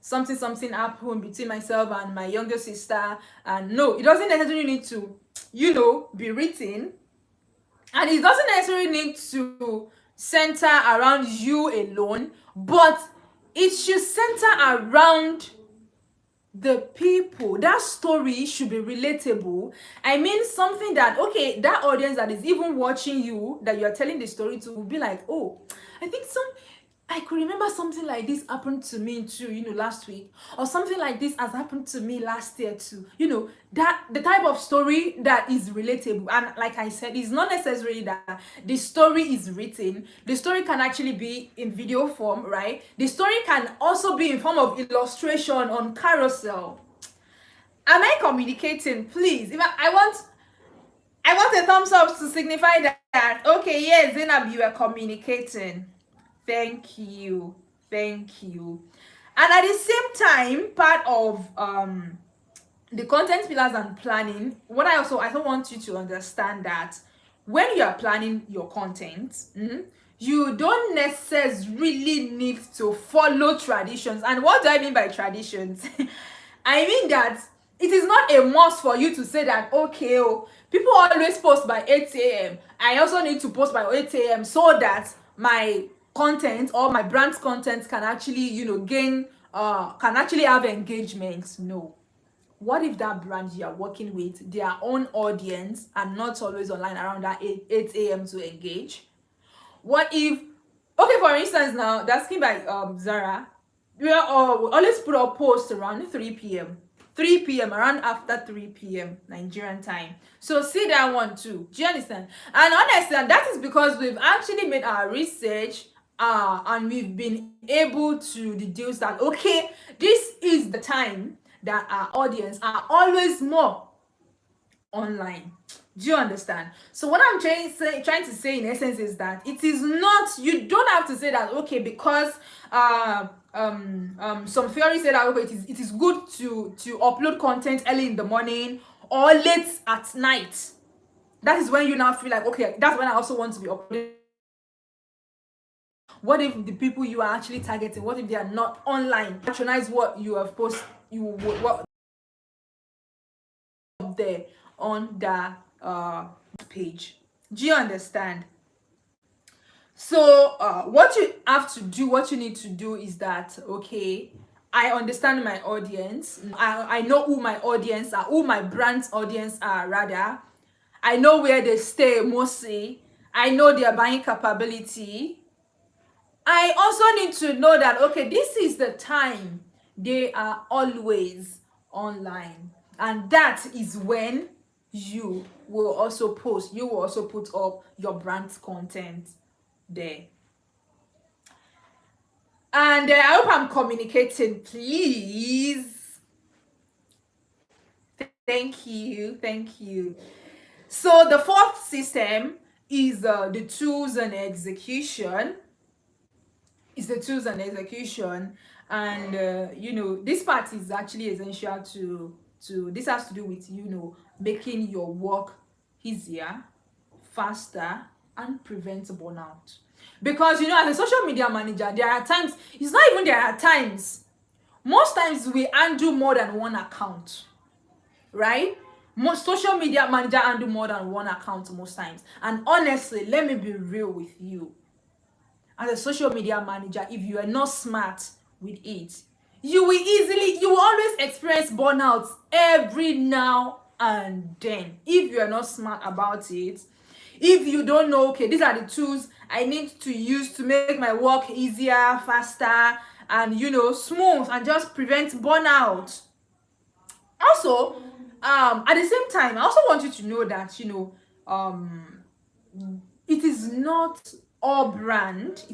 something happened between myself and my younger sister. And no, it doesn't necessarily need to be written, and it doesn't necessarily need to center around you alone, but it should center around the people. That story should be relatable. I mean, something that, okay, that audience that is even watching you, that you are telling the story to, will be like, oh, I could remember something like this happened to me too, last week, or something like this has happened to me last year too. That the type of story that is relatable. And like I said, it's not necessarily that the story is written. The story can actually be in video form, right? The story can also be in form of illustration on carousel. Am I communicating? Please, if I want a thumbs up to signify that, okay, yes, Zainab, you are communicating. Thank you. And at the same time, part of the content pillars and planning, what I also want you to understand that when you are planning your content, you don't necessarily need to follow traditions. And what do I mean by traditions? I mean that it is not a must for you to say that, okay, people always post by 8 a.m. I also need to post by 8 a.m. so that my content or my brand's content can actually can actually have engagement. No. What if that brand you are working with, their own audience, are not always online around that 8 a.m. to engage? What if, okay, for instance, now that's skin by Zara, we always put a post around 3 p.m. around after 3 p.m. Nigerian time. So see that one too. Do you understand? And honestly, that is because we've actually made our research and we've been able to deduce that, okay, this is the time that our audience are always more online. Do you understand? So what I'm trying to say in essence is that it is not, you don't have to say that, okay, because some theories say that, okay, it is good to upload content early in the morning or late at night. That is when you now feel like, okay, that's when I also want to be uploading. What if the people you are actually targeting, what if they are not online? Patronize what you have posted, what there on the page. Do you understand? So what you have to do, what you need to do is that, okay, I understand my audience. I know who my audience are, who my brand's audience are rather. I know where they stay mostly. I know their buying capability. I also need to know that, okay, this is the time they are always online. And that is when you will also post, you will also put up your brand's content there. And I hope I'm communicating, please. Thank you. So the fourth system is the tools and execution. And this part is actually essential to this has to do with making your work easier, faster, and prevent burnout. Because as a social media manager, there are times, it's not even there are times, most times we handle more than one account, right? Most social media manager handle more than one account most times. And honestly, let me be real with you. As a social media manager, if you are not smart with it, you will always experience burnout every now and then. If you are not smart about it, if you don't know, okay, these are the tools I need to use to make my work easier, faster, and smooth, and just prevent burnout. Also, at the same time, I also want you to know that it is not all brand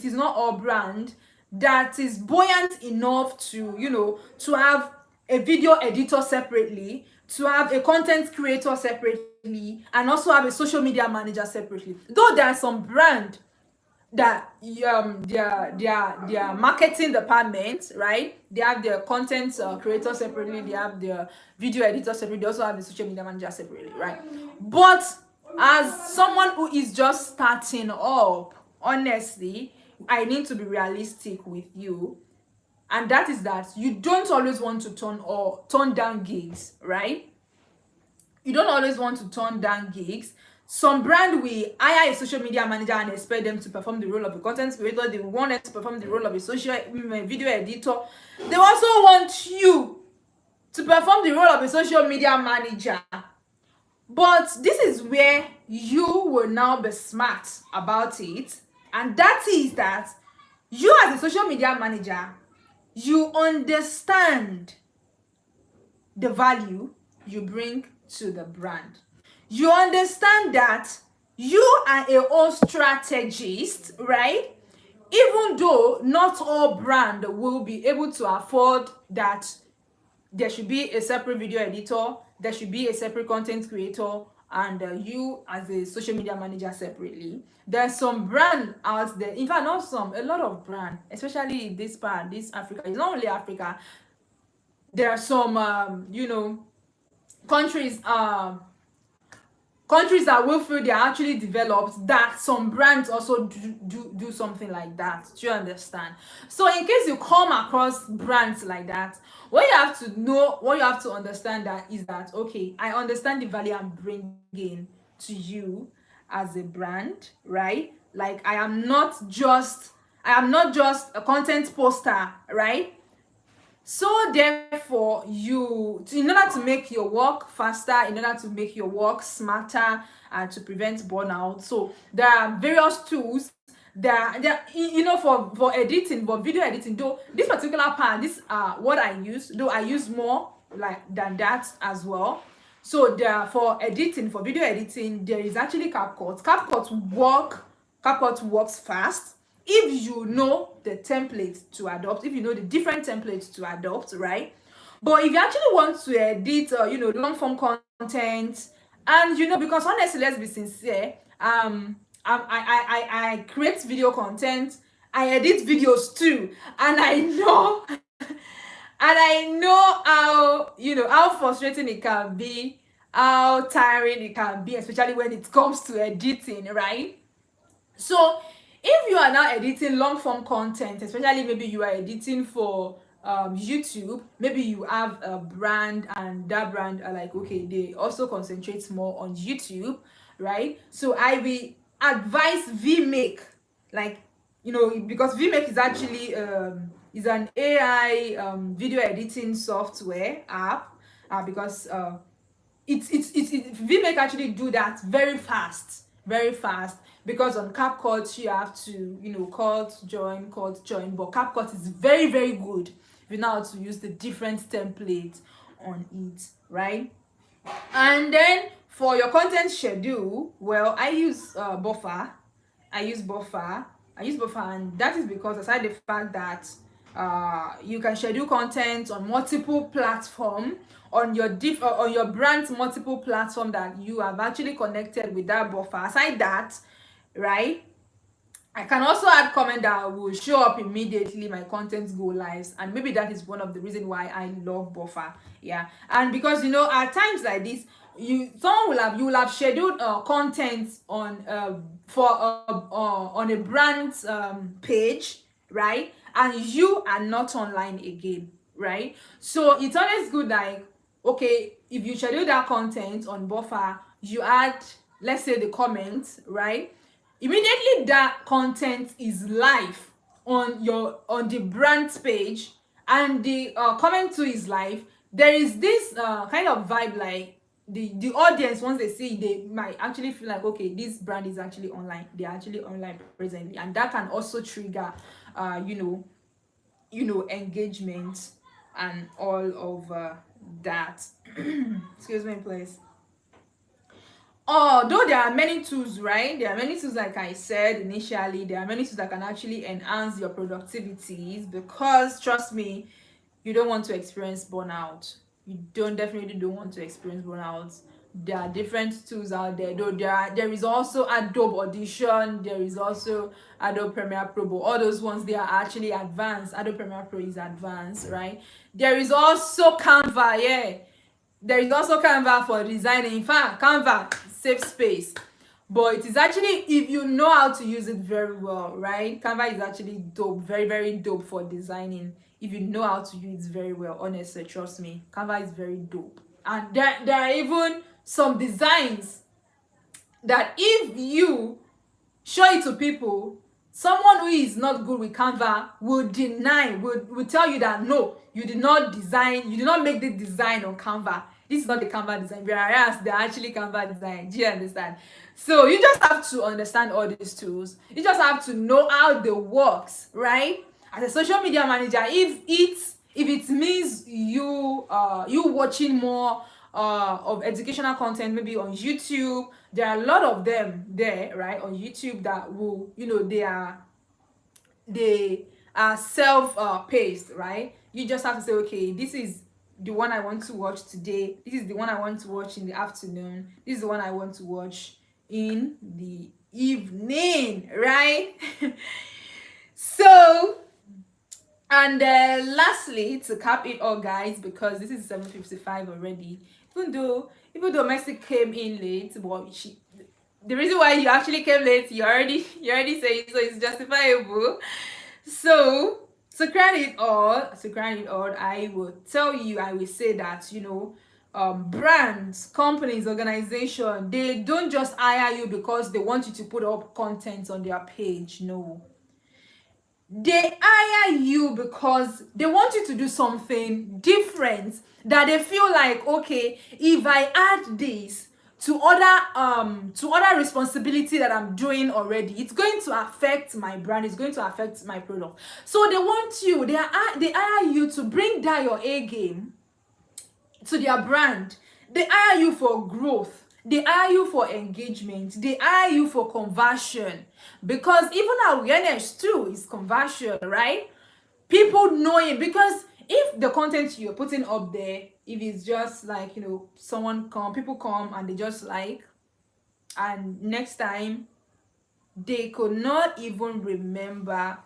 that is buoyant enough to to have a video editor separately, to have a content creator separately, and also have a social media manager separately. Though there are some brand that their marketing department, right, they have their content creator separately, they have their video editor separately, they also have the social media manager separately, right? But as someone who is just starting up, honestly, I need to be realistic with you, and that is that you don't always want to turn down gigs, right? You don't always want to turn down gigs. Some brand will hire a social media manager and expect them to perform the role of a content creator. They want them to perform the role of a video editor. They also want you to perform the role of a social media manager. But this is where you will now be smart about it, and that is that you as a social media manager, you understand the value you bring to the brand. You understand that you are a whole strategist, right? Even though not all brand will be able to afford that there should be a separate video editor, there should be a separate content creator, and you as a social media manager separately. There's some brand out there, in fact not some, a lot of brand, especially in this part, this Africa, it's not only Africa. There are some countries that will feel they are actually developed, that some brands also do something like that. Do you understand? So in case you come across brands like that, what you have to know, what you have to understand that is that, okay, I understand the value I'm bringing to you as a brand, right? Like I am not just a content poster, right? So therefore, in order to make your work faster, in order to make your work smarter, and to prevent burnout, so there are various tools that for editing, for video editing. Though this particular part, this what I use, though I use more like than that as well. So there, for editing, for video editing, there is actually CapCut. CapCut works fast if you know the template to adopt, if you know the different templates to adopt, right? But if you actually want to edit long form content And because honestly, let's be sincere, I create video content, I edit videos too, and I know and I know how frustrating it can be, how tiring it can be, especially when it comes to editing, right? So if you are now editing long form content, especially maybe you are editing for YouTube, maybe you have a brand and that brand are like, okay, they also concentrate more on YouTube, right? So I will advise VMake, like, because VMake is actually is an AI video editing software app, because VMake actually do that very fast, very fast. Because on CapCut you have to cut, join, but CapCut is very, very good if you know how to use the different templates on it, right? And then for your content schedule, well, I use Buffer. And that is because, aside the fact that you can schedule content on multiple platforms, on your brand's multiple platform that you have actually connected with that Buffer. Aside that, right, I can also add comment that will show up immediately my contents go lives, and maybe that is one of the reasons why I love Buffer. Yeah, and because at times like this, you will have scheduled content on on a brand's page, right, and you are not online again, right? So it's always good, like, okay, if you schedule that content on Buffer, you add, let's say, the comments, right? Immediately that content is live on the brand page, and the comment too is live. There is this kind of vibe, like the audience, once they see it, they might actually feel like, okay, this brand is actually online, they're actually online presently, and that can also trigger engagement and all of that. Excuse me, please. Though there are many tools, right? There are many tools, like I said initially, there are many tools that can actually enhance your productivities, because trust me, you don't want to experience burnout. You definitely don't want to experience burnout. There are different tools out there, though there is also Adobe Audition, there is also Adobe Premiere Pro, but all those ones, they are actually advanced. Adobe Premiere Pro is advanced, right? There is also Canva, yeah. There is also Canva for designing. In fact, Canva saves space, but it is actually, if you know how to use it very well, right? Canva is actually dope, very, very dope for designing. If you know how to use it very well, honestly, trust me, Canva is very dope. And there are even some designs that if you show it to people, someone who is not good with Canva will tell you that no, you did not make the design on Canva. This is not the Canva design, whereas they're actually Canva design. Do you understand? So you just have to understand all these tools. You just have to know how they works, right? As a social media manager, if it means you watching more of educational content, maybe on YouTube, there are a lot of them there, right, on YouTube, that will, they are self-paced, right? You just have to say, okay, this is the one I want to watch today, this is the one I want to watch in the afternoon, this is the one I want to watch in the evening, right? So, and lastly, to cap it all, guys, because this is 7:55 already, even though Mercy came in late, but the reason why you actually came late, you already say it, so it's justifiable. So to crown it all, I will say that brands, companies, organization, they don't just hire you because they want you to put up content on their page. No, they hire you because they want you to do something different, that they feel like, okay, if I add this to other responsibility that I'm doing already, it's going to affect my brand, it's going to affect my product. So they want you, they hire you to bring down your A game to their brand. They hire you for growth, they hire you for engagement, they hire you for conversion, because even awareness too is conversion, right? People knowing, because if if the content you're putting up there, if it's just like, people come and they just like, and next time they could not even remember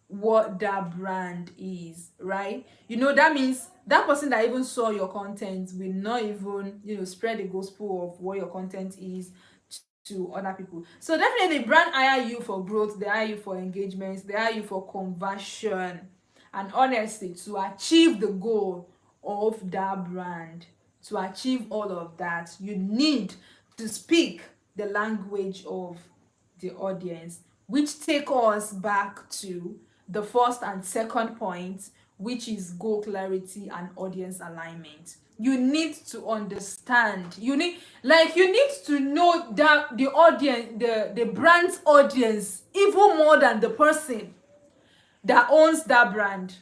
what that brand is, right? That means that person that even saw your content will not even spread the gospel of what your content is to other people. So definitely brand hire you for growth, they hire you for engagements, they hire you for conversion, and honestly to achieve the goal of that brand. To achieve all of that, you need to speak the language of the audience, which take us back to the first and second point, which is goal clarity and audience alignment. You need to understand, you need to know that the audience, the brand's audience, even more than the person that owns that brand.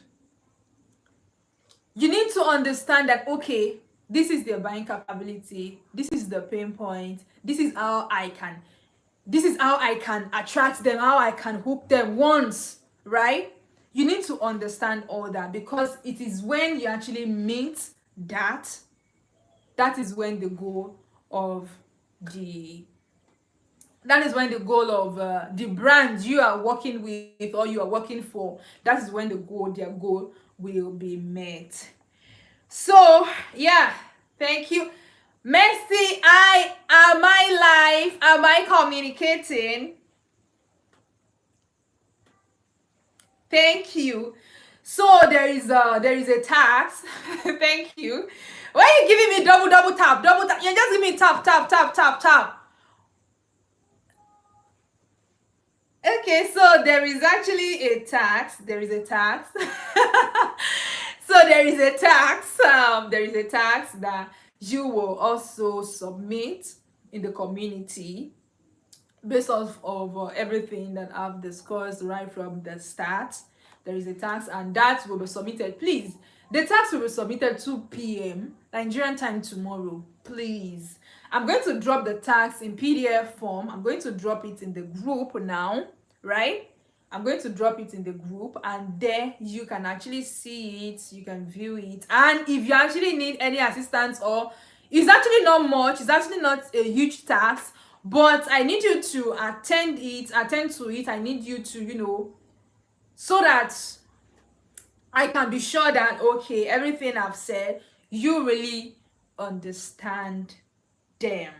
You need to understand that, okay, this is their buying capability, this is the pain point, this is how I can attract them, how I can hook them once, right? You need to understand all that, because it is when you actually meet that is when the goal of the brand you are working with or you are working for, that is when their goal will be met. So yeah, thank you. Mercy, am I live? Am I communicating? Thank you. So there is a tax. Thank you. Why are you giving me double tap? You just give me tap. Okay, so there is actually a tax. So there is a tax that you will also submit in the community based off of everything that I've discussed right from the start. There is a tax, and that will be submitted. Please, the tax will be submitted 2 p.m. Nigerian time tomorrow. Please, I'm going to drop the tax in PDF form. I'm going to drop it in the group now, right? I'm going to drop it in the group, and there you can actually see it, you can view it. And if you actually need any assistance, or it's actually not much, it's actually not a huge tax, but I need you to attend to it. I need you to, so that I can be sure that, okay, everything I've said, you really understand them.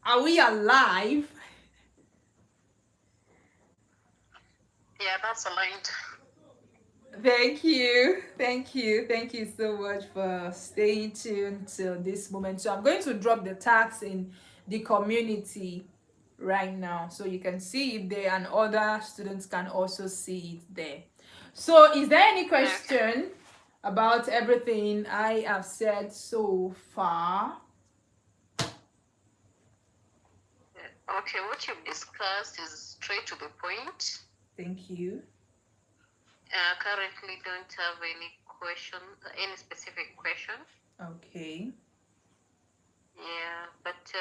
Are we alive? Yeah, that's aligned. Thank you so much for staying tuned till this moment. So I'm going to drop the tags in the community right now, so you can see it there, and other students can also see it there. So is there any question about everything I have said so far? Okay, what you've discussed is straight to the point. Thank you. Currently don't have any specific question. Okay. Yeah, but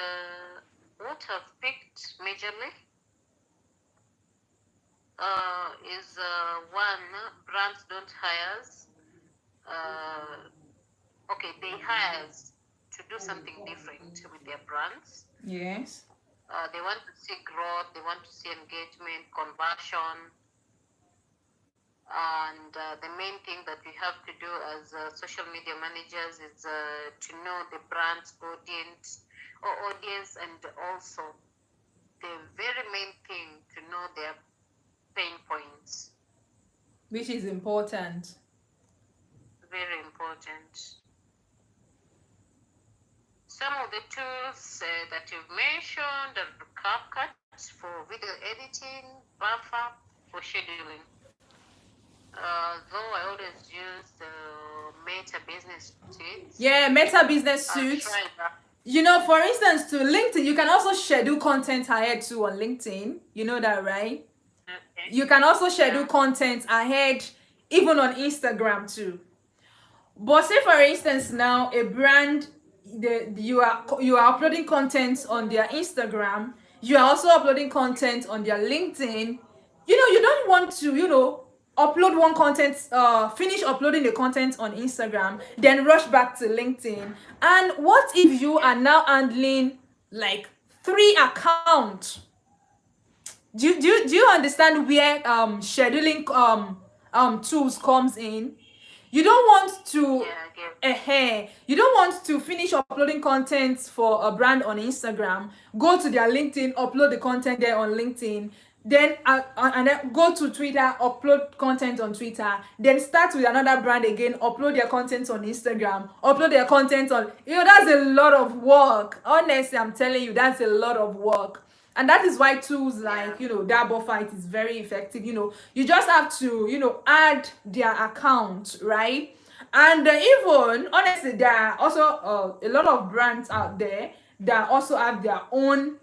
what I've picked majorly is one, brands don't hires. Okay, they hires to do something different with their brands. Yes. They want to see growth, they want to see engagement, conversion. And the main thing that we have to do as social media managers is to know the brand's audience, and also the very main thing, to know their pain points. Which is important. Very important. Some of the tools that you've mentioned are CapCut for video editing, Buffer for scheduling. Though I always use the Meta Business Suite. Yeah, Meta Business Suite. For instance, to LinkedIn, you can also schedule content ahead too on LinkedIn. You know that, right? Okay. You can also schedule content ahead even on Instagram too. But say for instance now a brand, you are uploading content on their Instagram, you are also uploading content on their LinkedIn. You don't want to, upload one content, finish uploading the content on Instagram, then rush back to LinkedIn. And what if you are now handling like 3 accounts? Do you understand where scheduling tools comes in? You don't want to you don't want to finish uploading content for a brand on Instagram, go to their LinkedIn, upload the content there on LinkedIn, then and then go to Twitter, upload content on Twitter, then start with another brand again, upload their content on Instagram, upload their content on, that's a lot of work. Honestly, I'm telling you, that's a lot of work. And that is why tools like Double Fight is very effective. You just have to add their account, right? And even honestly, there are also a lot of brands out there that also have their own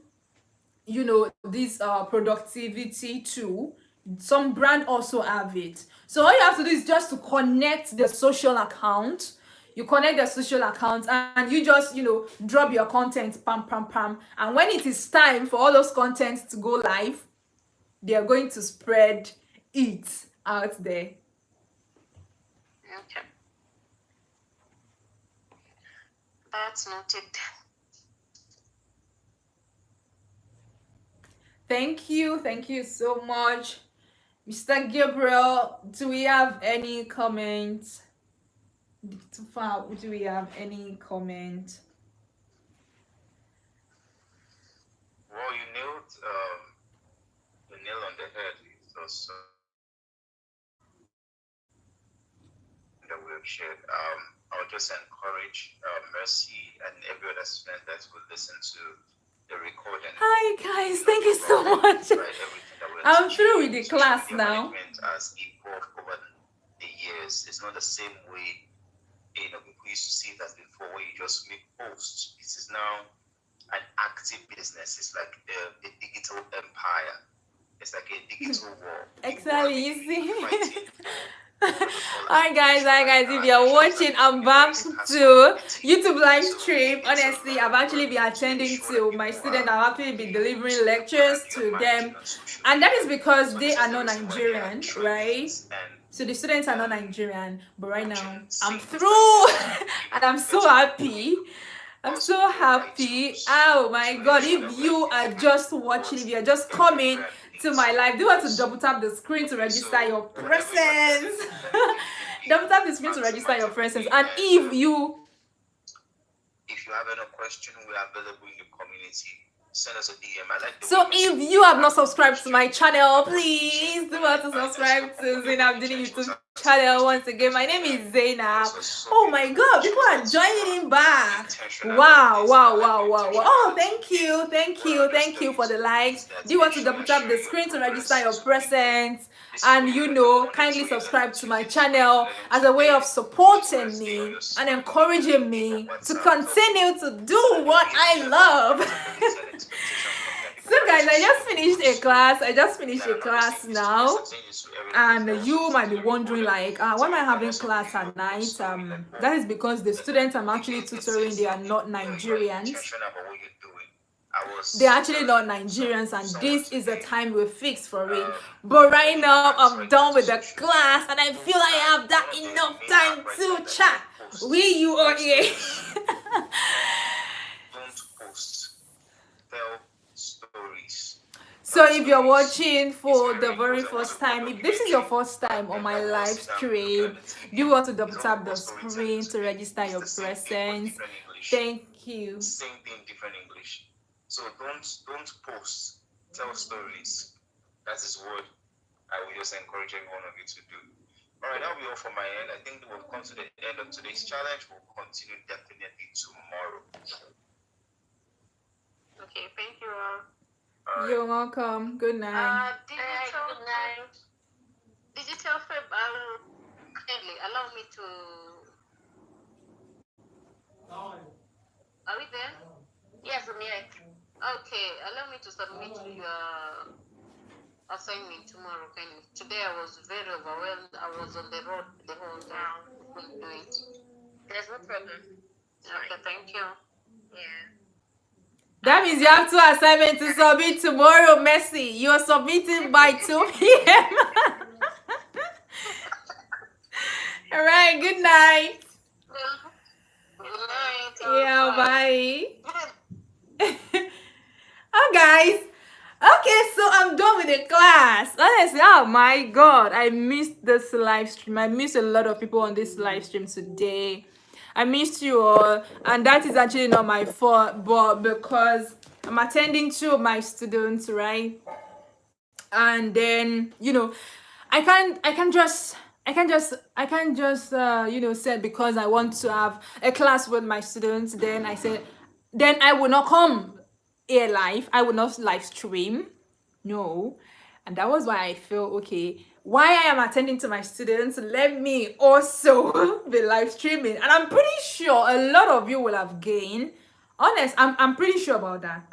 this productivity tool. Some brand also have it. So all you have to do is just to connect the social account. You connect the social accounts and you just drop your content, pam pam pam, and when it is time for all those contents to go live, they are going to spread it out there. Okay, that's noted. Thank you so much, Mr. Gabriel. Do we have any comments? Do we have any comment? Well, you nailed the nail on the head. It's also that we have shared. I would just encourage Mercy and every other student that will listen to the recording. Hi guys, thank you so much. I'm through with the class now. As evolved over the years, it's not the same way people used to see that before, where you just make posts. This is now an active business. It's like a digital empire. It's like a digital war. Exactly, you see. Hi guys, if you're watching, I'm back to YouTube live stream. Honestly, I've actually been attending to my students. I've actually been delivering lectures to them, and that is because they are not Nigerian, right? So the students are not Nigerian, but right now I'm through and I'm so happy. I'm so happy. Oh my god, if you are just watching, if you're just coming to my live, do you want to double tap the screen to register your presence? Double tap the screen to register your presence. And if you have any question, we are available in the community. Send us a DM. So if you have not subscribed to my channel, please do want to subscribe to Zainab Dini YouTube channel. Once again, my name is Zainab. Oh my god, people are joining in back. Wow. Oh, thank you for the likes. Do you want to double tap the screen to register your presence? And kindly subscribe to my channel as a way of supporting me and encouraging me to continue to do what I love. So guys, I just finished a class now, and you might be wondering like, why am I having class at night? That is because the students I'm actually tutoring, they are not Nigerians. They're actually not Nigerians, and this is the time we fixed for it. But right now, I'm done with the class, and I feel I have that enough time to chat with you all here. So if you're watching for the very first time, if this is your first time on my live stream, you want to double tap the screen to register your presence. Thank you. Same thing, different English. So don't post, tell stories. That is what I will just encourage every one of you to do. All right, that'll be all from my end. I think we've come to the end of today's challenge. We'll continue definitely tomorrow. Okay, thank you all. You're welcome. Good night. Digital Fab, kindly allow me to. Are we there? Yes, I'm here. Okay, allow me to submit your assignment tomorrow. Kindly. Today I was very overwhelmed. I was on the road the whole time. Couldn't do it. There's no problem. Okay, thank you. Yeah. That means you have 2 assignments to submit tomorrow, Messi. You are submitting by 2 p.m. right, good night. Good night. Yeah, bye. Oh, guys. Okay, so I'm done with the class. Honestly, oh my god, I missed this live stream. I missed a lot of people on this live stream today. I missed you all, and that is actually not my fault, but because I'm attending to my students, right? And then I can't just say because I want to have a class with my students, then I will not come here live. I will not live stream. No. And that was why I feel okay. Why I am attending to my students, let me also be live streaming. And I'm pretty sure a lot of you will have gained. Honest, I'm pretty sure about that.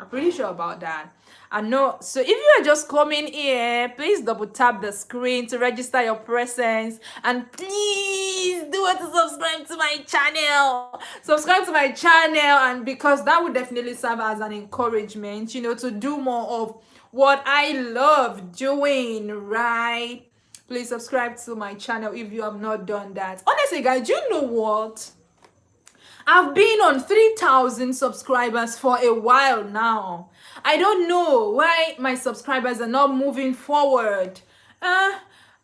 I know. So if you are just coming here, please double tap the screen to register your presence, and please do it to subscribe to my channel. And because that would definitely serve as an encouragement, to do more of what I love doing, right? Please subscribe to my channel if you have not done that. Honestly, guys, you know what? I've been on 3,000 subscribers for a while now. I don't know why my subscribers are not moving forward. And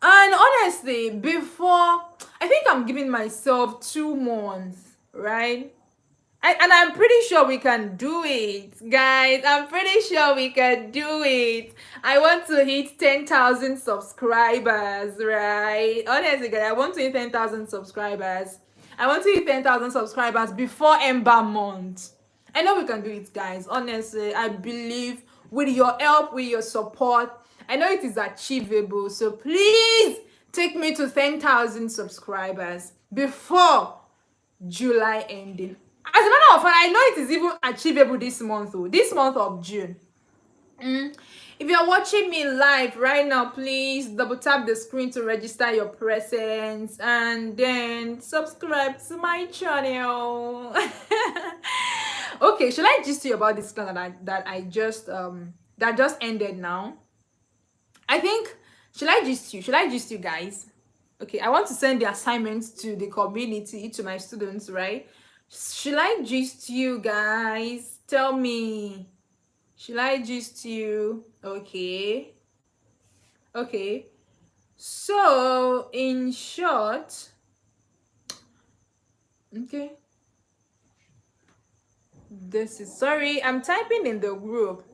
honestly, I think I'm giving myself 2 months, right? And I'm pretty sure we can do it, guys. I'm pretty sure we can do it. I want to hit 10,000 subscribers, right? Honestly, guys, I want to hit 10,000 subscribers. Before Ember month. I know we can do it, guys. Honestly, I believe with your help, with your support, I know it is achievable. So please take me to 10,000 subscribers before July ending. As a matter of fact, I know it is even achievable this month, of June. If you're watching me live right now, please double tap the screen to register your presence and then subscribe to my channel. Okay, should I gist you about this class that just ended now? I think, should I gist you guys? Okay, I want to send the assignments to the community, to my students, right? Should I gist you guys? Tell me. Should I gist you? Okay. So, in short, okay. Sorry, I'm typing in the group.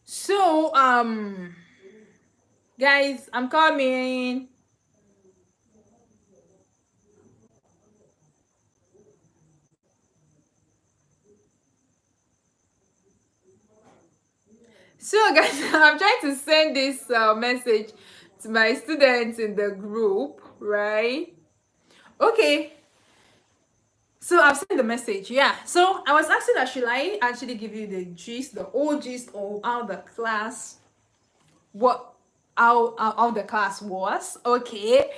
So, guys, I'm coming. So, guys, I'm trying to send this message to my students in the group, right? Okay. So I've sent the message, yeah. So I was asking that should I actually give you the whole gist of how the class, how the class was, okay.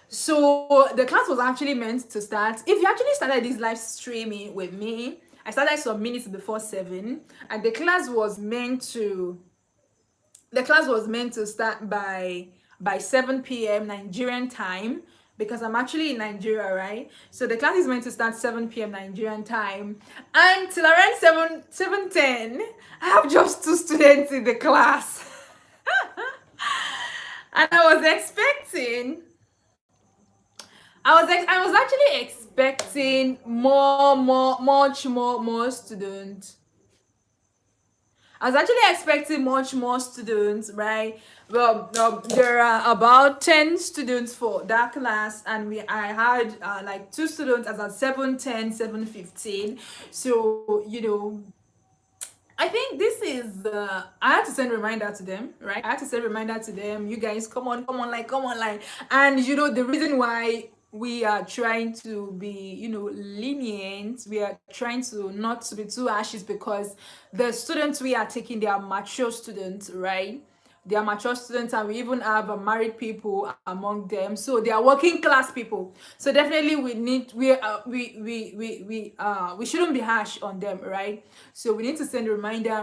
So the class was actually meant to start. If you actually started this live streaming with me, I started some minutes before 7, and the class was meant to start by 7 p.m. Nigerian time, because I'm actually in Nigeria, right? So the class is meant to start 7 p.m. Nigerian time, and till around 7:10, I have just 2 students in the class. And I was actually expecting much more students. I was actually expecting much more students, right? Well, there are about 10 students for that class, and I had like 2 students as at 7:10, 7:15. So, I think this is I had to send a reminder to them, right? You guys, come on, like. And the reason why we are trying to be, lenient, we are trying to not to be too harsh, is because the students we are taking, they are mature students, right? they are mature students, and we even have married people among them, so they are working class people. So definitely we shouldn't be harsh on them, right? So we need to send reminder.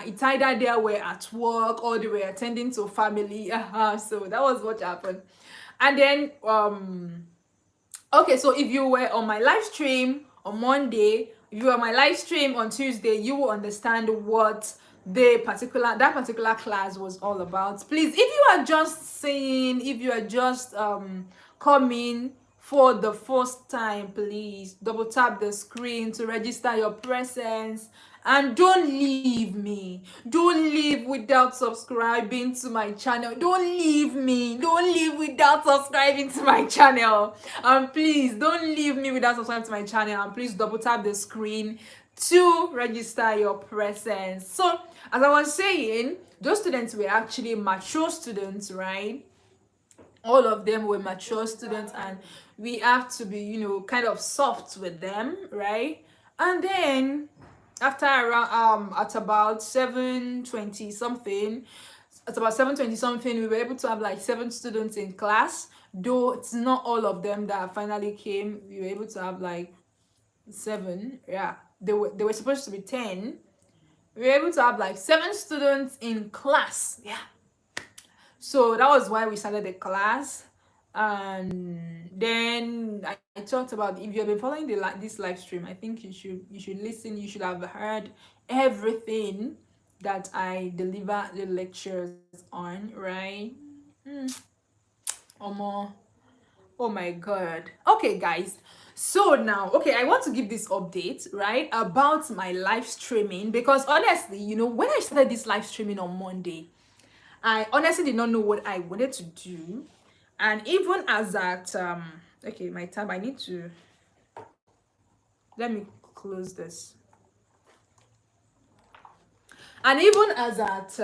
It's either they were at work or they were attending to family. So that was what happened. And then okay, so if you were on my live stream on Monday, if you were on my live stream on Tuesday, you will understand what that particular class was all about. Please, if you are just saying, if you are just coming for the first time, please double tap the screen to register your presence. And don't leave me. Don't leave without subscribing to my channel. Don't leave me. Don't leave without subscribing to my channel. And please don't leave me without subscribing to my channel. And please double tap the screen to register your presence. So as I was saying, those students were actually mature students, right? All of them were mature students, and we have to be, you know, kind of soft with them, right? And then after around at about 7:20 something, we were able to have like 7 students in class, though it's not all of them that finally came. We were able to have like 7. Yeah, they were supposed to be 10. We were able to have like 7 students in class. Yeah, so that was why we started the class. And then I talked about, if you have been following this live stream, I think you should listen. You should have heard everything that I deliver the lectures on, right? Oh my god. Okay, guys, so now, okay, I want to give this update, right, about my live streaming, because honestly, you know, when I started this live streaming on Monday, I honestly did not know what I wanted to do. And even as at okay, my tab, I need to, let me close this. And even as at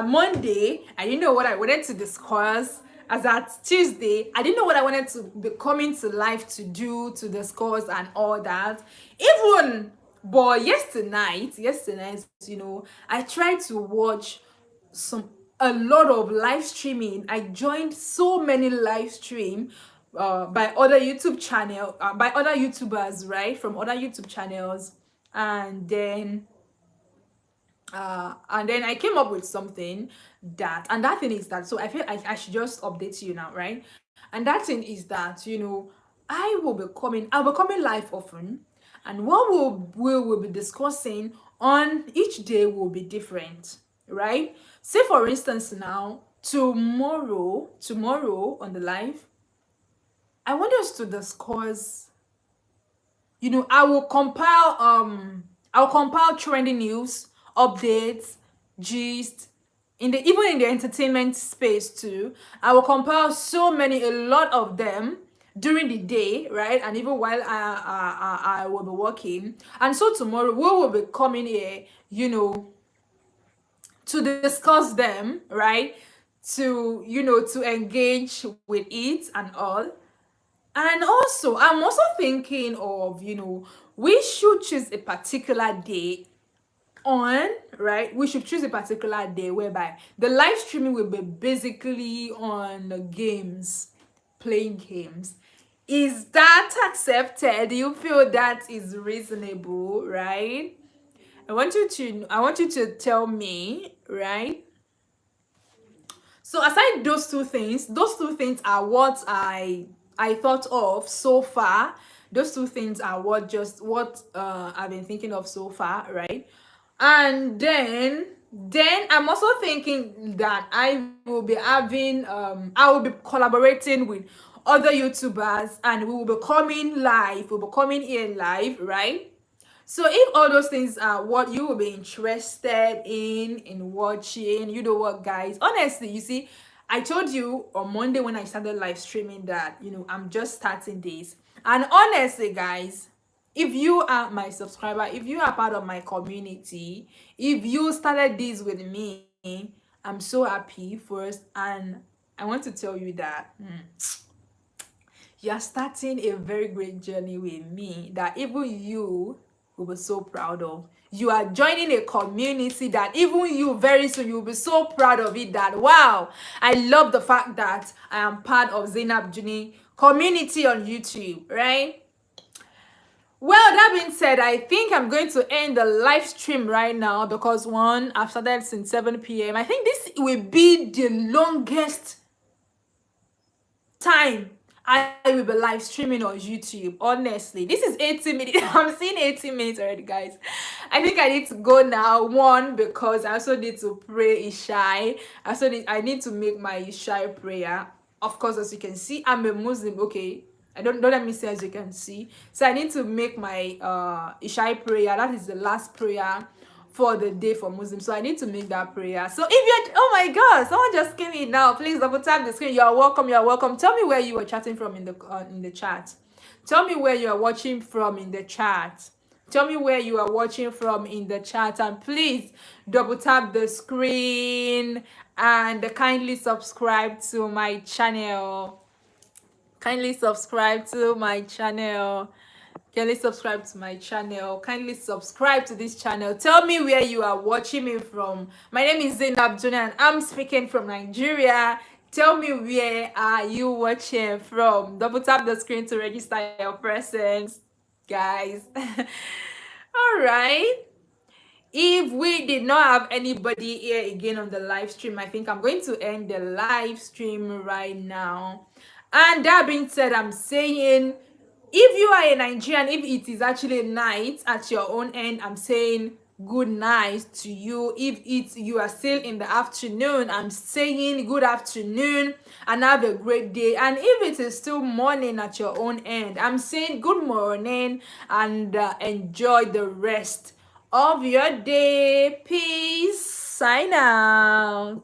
Monday, I didn't know what I wanted to discuss. As at Tuesday, I didn't know what I wanted to be coming to live to do, to discuss and all that. Even but yesterday, you know, I tried to watch a lot of live streaming. I joined so many live stream by other YouTube channel, by other YouTubers, right, from other YouTube channels. And then I came up with something and that thing is that, so I feel I should just update you now, right? And that thing is that, you know, I'll be coming live often, and what we will be discussing on each day will be different, right? Say for instance now, tomorrow on the live, I want us to discuss, you know, I'll compile trending news, updates, gist, even in the entertainment space too. I will compile a lot of them during the day, right? And even while I will be working. And so tomorrow we will be coming here, you know, to discuss them, right? To, you know, to engage with it and all. And also, I'm also thinking of, you know, we should choose a particular day right? We should choose a particular day whereby the live streaming will be basically on the games, playing games. Is that accepted? Do you feel that is reasonable, right? I want you to tell me, right? So aside those two things are what I thought of so far. Those two things are what I've been thinking of so far, right? And then I'm also thinking that I will be collaborating with other YouTubers, and we will be coming here live, right? So if all those things are what you will be interested in watching, you know what, guys, honestly, you see, I told you on Monday when I started live streaming that, you know, I'm just starting this. And honestly, guys, if you are my subscriber, if you are part of my community, if you started this with me, I'm so happy first. And I want to tell you that you are starting a very great journey with me that even you will be so proud of. you are joining a community that even you very soon you'll be so proud of it that wow, I love the fact that I am part of Zainab Juni community on YouTube, right? Well, that being said, I think I'm going to end the live stream right now because one, I've started since 7 p.m. I think this will be the longest time I will be live streaming on YouTube. Honestly, this is 80 minutes. I'm seeing 80 minutes already, guys. I think I need to go now. One, because I also need to pray Ishai. I need to make my Ishai prayer. Of course, as you can see, I'm a Muslim. Okay, don't let me say as you can see. So I need to make my Ishai prayer. That is the last prayer for the day for Muslims. So I need to make that prayer. So if you're, oh my God, someone just came in now. Please double tap the screen. You're welcome. You're welcome. Tell me where you were chatting from in the chat. Tell me where you are watching from in the chat. Tell me where you are watching from in the chat, and please double tap the screen and kindly subscribe to my channel. Kindly subscribe to my channel. Kindly subscribe to my channel. Kindly subscribe to this channel. Tell me where you are watching me from. My name is Zainab Juni and I'm speaking from Nigeria. Tell me where are you watching from. Double tap the screen to register your presence, guys. All right. If we did not have anybody here again on the live stream, I think I'm going to end the live stream right now. And that being said, I'm saying, if you are a Nigerian, if it is actually night at your own end, I'm saying good night to you. If you are still in the afternoon, I'm saying good afternoon and have a great day. And if it is still morning at your own end, I'm saying good morning and enjoy the rest of your day. Peace. Sign out.